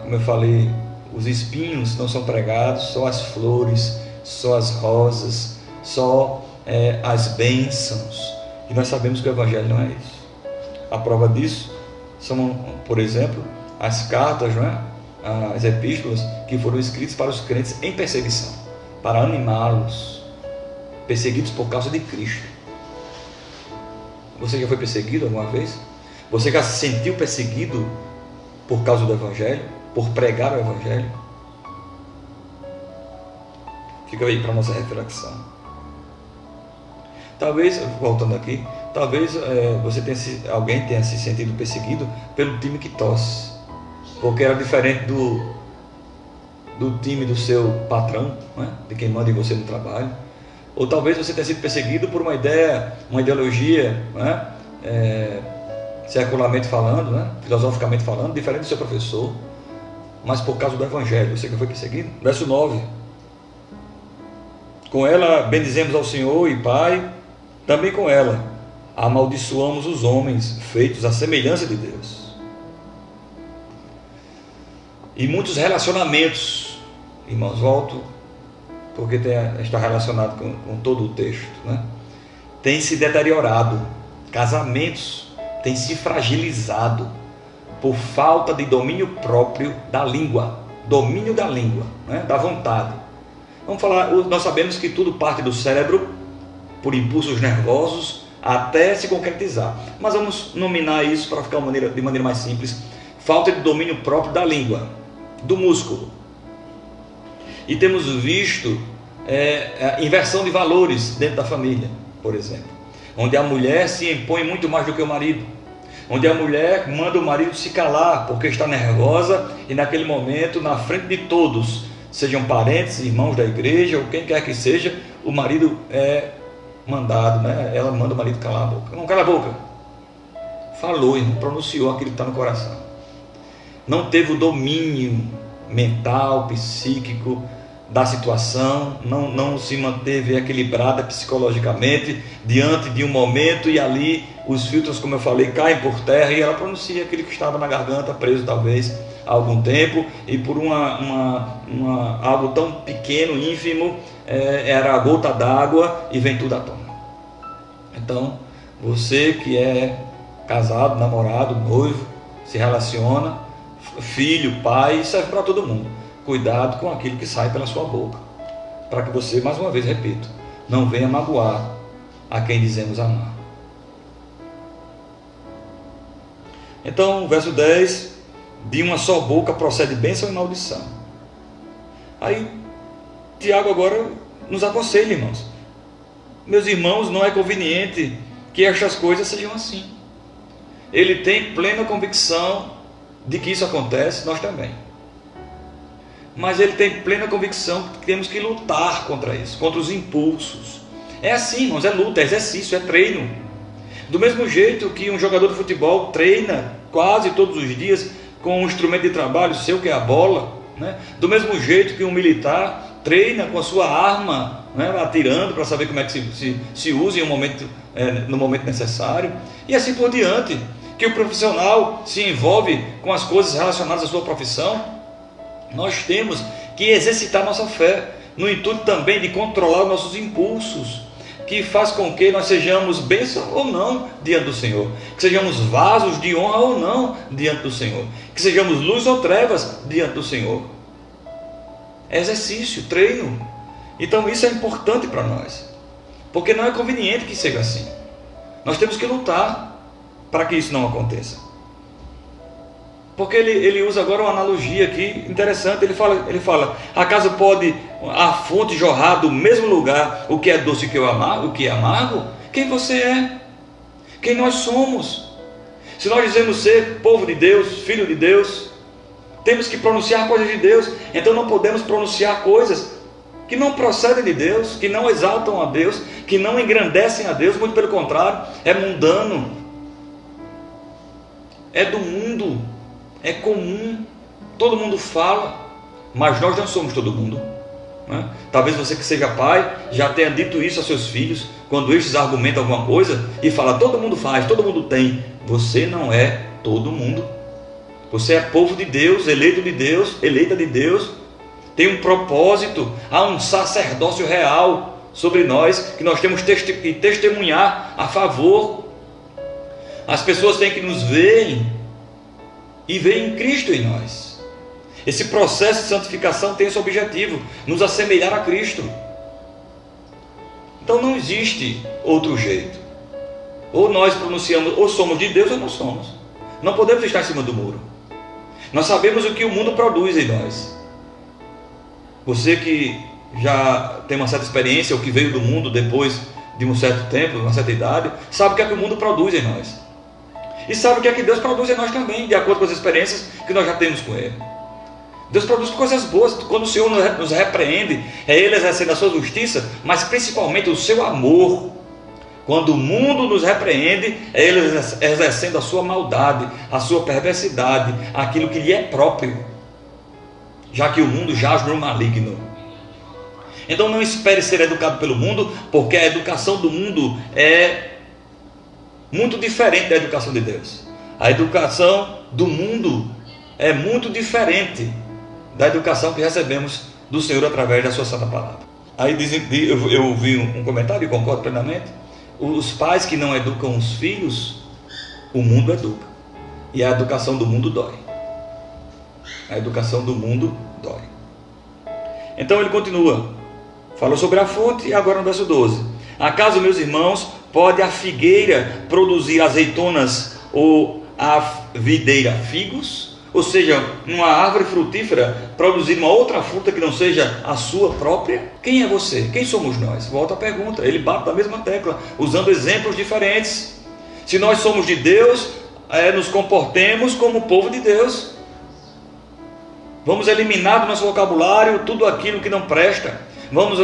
Como eu falei, os espinhos não são pregados, só as flores, só as rosas, só as bênçãos. E nós sabemos que o Evangelho não é isso. A prova disso são, por exemplo, as cartas, não é? As epístolas que foram escritas para os crentes em perseguição, para animá-los, perseguidos por causa de Cristo. Você já foi perseguido alguma vez? Você já se sentiu perseguido por causa do Evangelho? Por pregar o Evangelho? Fica aí para a nossa reflexão. Talvez, voltando aqui, talvez alguém tenha se sentido perseguido pelo time que torce, porque era diferente do time do seu patrão, né? De quem manda em você no trabalho. Ou talvez você tenha sido perseguido por uma ideologia, né? Secularmente falando, né? Filosoficamente falando, diferente do seu professor, mas por causa do Evangelho. Você que foi perseguido? Verso 9. Com ela bendizemos ao Senhor e Pai, também com ela amaldiçoamos os homens feitos à semelhança de Deus. E muitos relacionamentos, irmãos, volto, porque está relacionado com todo o texto, né? Tem se deteriorado, casamentos têm se fragilizado por falta de domínio próprio da língua, né? Da vontade. Vamos falar, nós sabemos que tudo parte do cérebro, por impulsos nervosos até se concretizar. Mas vamos nominar isso para ficar de maneira mais simples: falta de domínio próprio da língua, do músculo. E temos visto a inversão de valores dentro da família, por exemplo, onde a mulher se impõe muito mais do que o marido, onde a mulher manda o marido se calar porque está nervosa, e naquele momento, na frente de todos, sejam parentes, irmãos da igreja ou quem quer que seja, o marido é mandado, né? Ela manda o marido calar a boca. Não, cala a boca. Falou e não pronunciou aquilo que está no coração. Não teve o domínio mental, psíquico da situação, não se manteve equilibrada psicologicamente diante de um momento, e ali os filtros, como eu falei, caem por terra e ela pronuncia aquilo que estava na garganta, preso talvez há algum tempo, e por algo tão pequeno, ínfimo, era a gota d'água e vem tudo à tona. Então, você que é casado, namorado, noivo, se relaciona, filho, pai, serve para todo mundo. Cuidado com aquilo que sai pela sua boca, para que você, mais uma vez repito, não venha magoar a quem dizemos amar. Então, verso 10, de uma só boca procede bênção e maldição. Aí, Tiago agora nos aconselha, irmãos. Meus irmãos, não é conveniente que estas coisas sejam assim. Ele tem plena convicção de que isso acontece, nós também. Mas ele tem plena convicção que temos que lutar contra isso, contra os impulsos. É assim, irmãos, é luta, é exercício, é treino. Do mesmo jeito que um jogador de futebol treina quase todos os dias com um instrumento de trabalho seu, que é a bola, né? Do mesmo jeito que um militar treina com a sua arma, né? Atirando para saber como é que se usa no momento necessário, e assim por diante. Que o profissional se envolve com as coisas relacionadas à sua profissão. Nós temos que exercitar nossa fé, no intuito também de controlar os nossos impulsos, que faz com que nós sejamos bênção ou não diante do Senhor, que sejamos vasos de honra ou não diante do Senhor, que sejamos luz ou trevas diante do Senhor. É exercício, treino. Então isso é importante para nós, porque não é conveniente que seja assim. Nós temos que lutar para que isso não aconteça. Porque ele usa agora uma analogia aqui interessante. Ele fala: acaso pode a fonte jorrar do mesmo lugar o que é doce e o que é amargo? Quem você é? Quem nós somos? Se nós dizemos ser povo de Deus, filho de Deus, temos que pronunciar coisas de Deus. Então não podemos pronunciar coisas que não procedem de Deus, que não exaltam a Deus, que não engrandecem a Deus. Muito pelo contrário, é mundano, é do mundo, é comum, todo mundo fala, mas nós não somos todo mundo, né? Talvez você que seja pai já tenha dito isso aos seus filhos, quando estes argumentam alguma coisa e fala: todo mundo faz, todo mundo tem. Você não é todo mundo. Você é povo de Deus, eleito de Deus, eleita de Deus. Tem um propósito, há um sacerdócio real sobre nós, que nós temos que testemunhar a favor. As pessoas têm que nos ver e veem Cristo em nós. Esse processo de santificação tem esse objetivo: nos assemelhar a Cristo. Então não existe outro jeito. Ou nós pronunciamos, ou somos de Deus ou não somos. Não podemos estar em cima do muro. Nós sabemos o que o mundo produz em nós. Você que já tem uma certa experiência, ou que veio do mundo depois de um certo tempo, uma certa idade, sabe o que é que o mundo produz em nós. E sabe o que é que Deus produz em nós também, de acordo com as experiências que nós já temos com Ele. Deus produz coisas boas. Quando o Senhor nos repreende, é Ele exercendo a sua justiça, mas principalmente o seu amor. Quando o mundo nos repreende, é Ele exercendo a sua maldade, a sua perversidade, aquilo que lhe é próprio, já que o mundo jaz no maligno. Então não espere ser educado pelo mundo, porque a educação do mundo é muito diferente da educação de Deus. A educação do mundo é muito diferente da educação que recebemos do Senhor através da sua santa palavra. Aí eu ouvi um comentário e concordo plenamente: os pais que não educam os filhos, o mundo educa, e a educação do mundo dói. A educação do mundo dói. Então ele continua, falou sobre a fonte, e agora no verso 12: Acaso, meus irmãos, pode a figueira produzir azeitonas ou a videira figos? Ou seja, uma árvore frutífera produzir uma outra fruta que não seja a sua própria? Quem é você? Quem somos nós? Volta a pergunta. Ele bate na mesma tecla, usando exemplos diferentes. Se nós somos de Deus, nos comportemos como o povo de Deus. Vamos eliminar do nosso vocabulário tudo aquilo que não presta. Vamos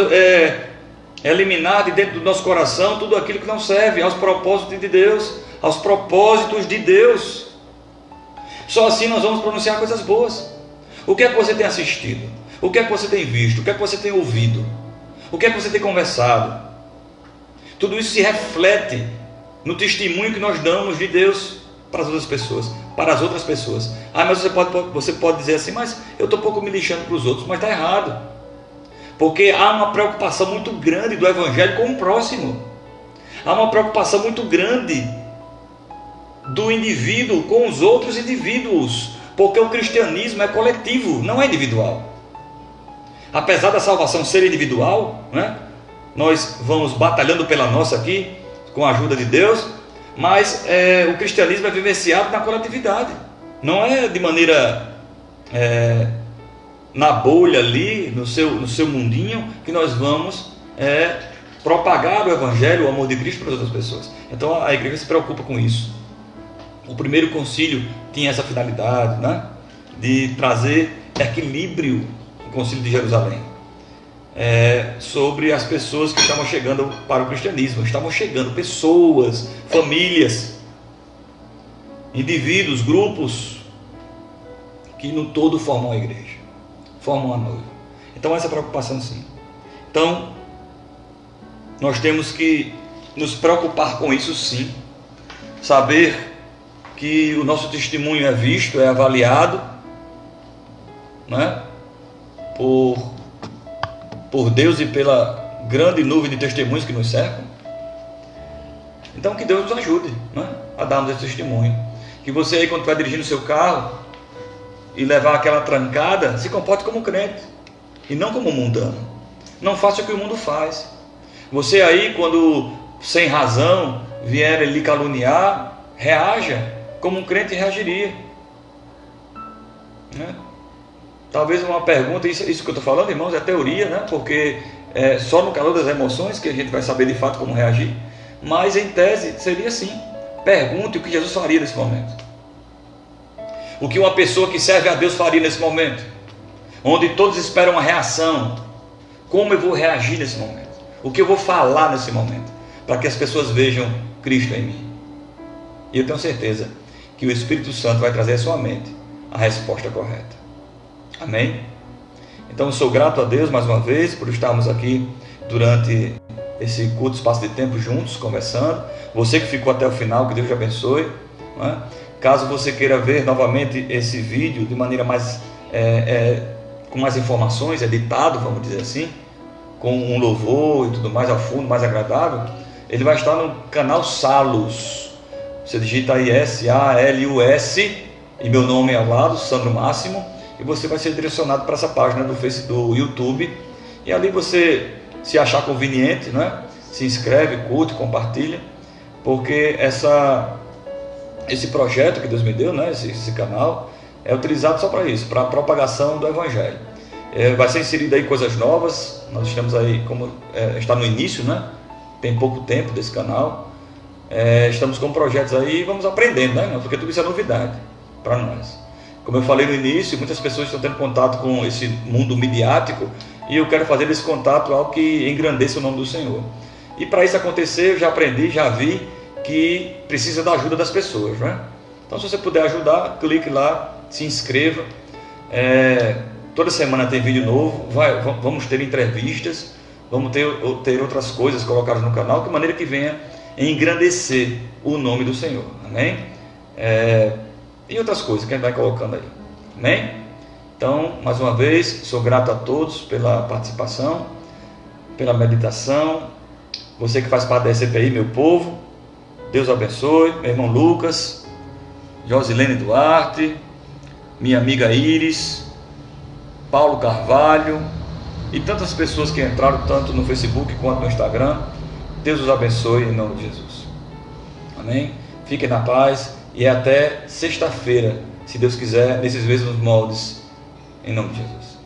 eliminar de dentro do nosso coração tudo aquilo que não serve aos propósitos de Deus, aos propósitos de Deus. Só assim nós vamos pronunciar coisas boas. O que é que você tem assistido? O que é que você tem visto? O que é que você tem ouvido? O que é que você tem conversado? Tudo isso se reflete no testemunho que nós damos de Deus para as outras pessoas, mas você pode dizer assim, mas eu estou pouco me lixando para os outros, mas está errado, porque há uma preocupação muito grande do Evangelho com o próximo, há uma preocupação muito grande do indivíduo com os outros indivíduos, porque o cristianismo é coletivo, não é individual. Apesar da salvação ser individual, né, nós vamos batalhando pela nossa aqui, com a ajuda de Deus, mas o cristianismo é vivenciado na coletividade, não é de maneira na bolha ali, no seu mundinho, que nós vamos propagar o Evangelho, o amor de Cristo para as outras pessoas. Então a igreja se preocupa com isso. O primeiro concílio tinha essa finalidade, né, de trazer equilíbrio, o concílio de Jerusalém, sobre as pessoas que estavam chegando para o cristianismo. Estavam chegando pessoas, famílias, indivíduos, grupos que no todo formam a igreja, formam a noiva. Então essa preocupação sim. Então nós temos que nos preocupar com isso sim, saber que o nosso testemunho é visto, é avaliado, né, por Deus e pela grande nuvem de testemunhos que nos cercam. Então que Deus nos ajude, né, a darmos esse testemunho. Que você aí, quando estiver dirigindo o seu carro e levar aquela trancada, se comporte como crente e não como mundano. Não faça o que o mundo faz. Você aí, quando sem razão vier lhe caluniar, reaja como um crente reagiria, né? Talvez uma pergunta, isso que eu estou falando, irmãos, é teoria, né? Porque é só no calor das emoções que a gente vai saber de fato como reagir. Mas em tese seria assim: pergunte o que Jesus faria nesse momento, o que uma pessoa que serve a Deus faria nesse momento, onde todos esperam uma reação. Como eu vou reagir nesse momento? O que eu vou falar nesse momento, para que as pessoas vejam Cristo em mim? E eu tenho certeza que o Espírito Santo vai trazer à sua mente a resposta correta. Amém? Então eu sou grato a Deus mais uma vez por estarmos aqui durante esse curto espaço de tempo juntos, conversando. Você que ficou até o final, que Deus te abençoe, né? Caso você queira ver novamente esse vídeo de maneira mais com mais informações, editado, vamos dizer assim, com um louvor e tudo mais ao fundo, mais agradável, ele vai estar no canal Salus. Você digita aí S-A-L-U-S e meu nome é ao lado, Sandro Máximo, e você vai ser direcionado para essa página do YouTube, e ali você, se achar conveniente, né, se inscreve, curte, compartilha, porque esse projeto que Deus me deu, né, esse canal, é utilizado só para isso, para a propagação do Evangelho. Vai ser inserido aí coisas novas. Nós estamos aí, está no início, né, tem pouco tempo desse canal. Estamos com projetos aí e vamos aprendendo, né, porque tudo isso é novidade para nós. Como eu falei no início, muitas pessoas estão tendo contato com esse mundo midiático, e eu quero fazer desse contato algo que engrandeça o nome do Senhor. E para isso acontecer, eu já aprendi, já vi que precisa da ajuda das pessoas, né? Então, se você puder ajudar, clique lá, se inscreva. Toda semana tem vídeo novo, vamos ter entrevistas, vamos ter outras coisas colocadas no canal, de maneira que venha engrandecer o nome do Senhor. Amém? E outras coisas que a gente vai colocando aí. Amém? Então, mais uma vez, sou grato a todos pela participação, pela meditação. Você que faz parte da ECPI, meu povo, Deus abençoe. Meu irmão Lucas, Josilene Duarte, minha amiga Iris, Paulo Carvalho e tantas pessoas que entraram tanto no Facebook quanto no Instagram. Deus os abençoe em nome de Jesus. Amém? Fiquem na paz e até sexta-feira, se Deus quiser, nesses mesmos moldes, em nome de Jesus.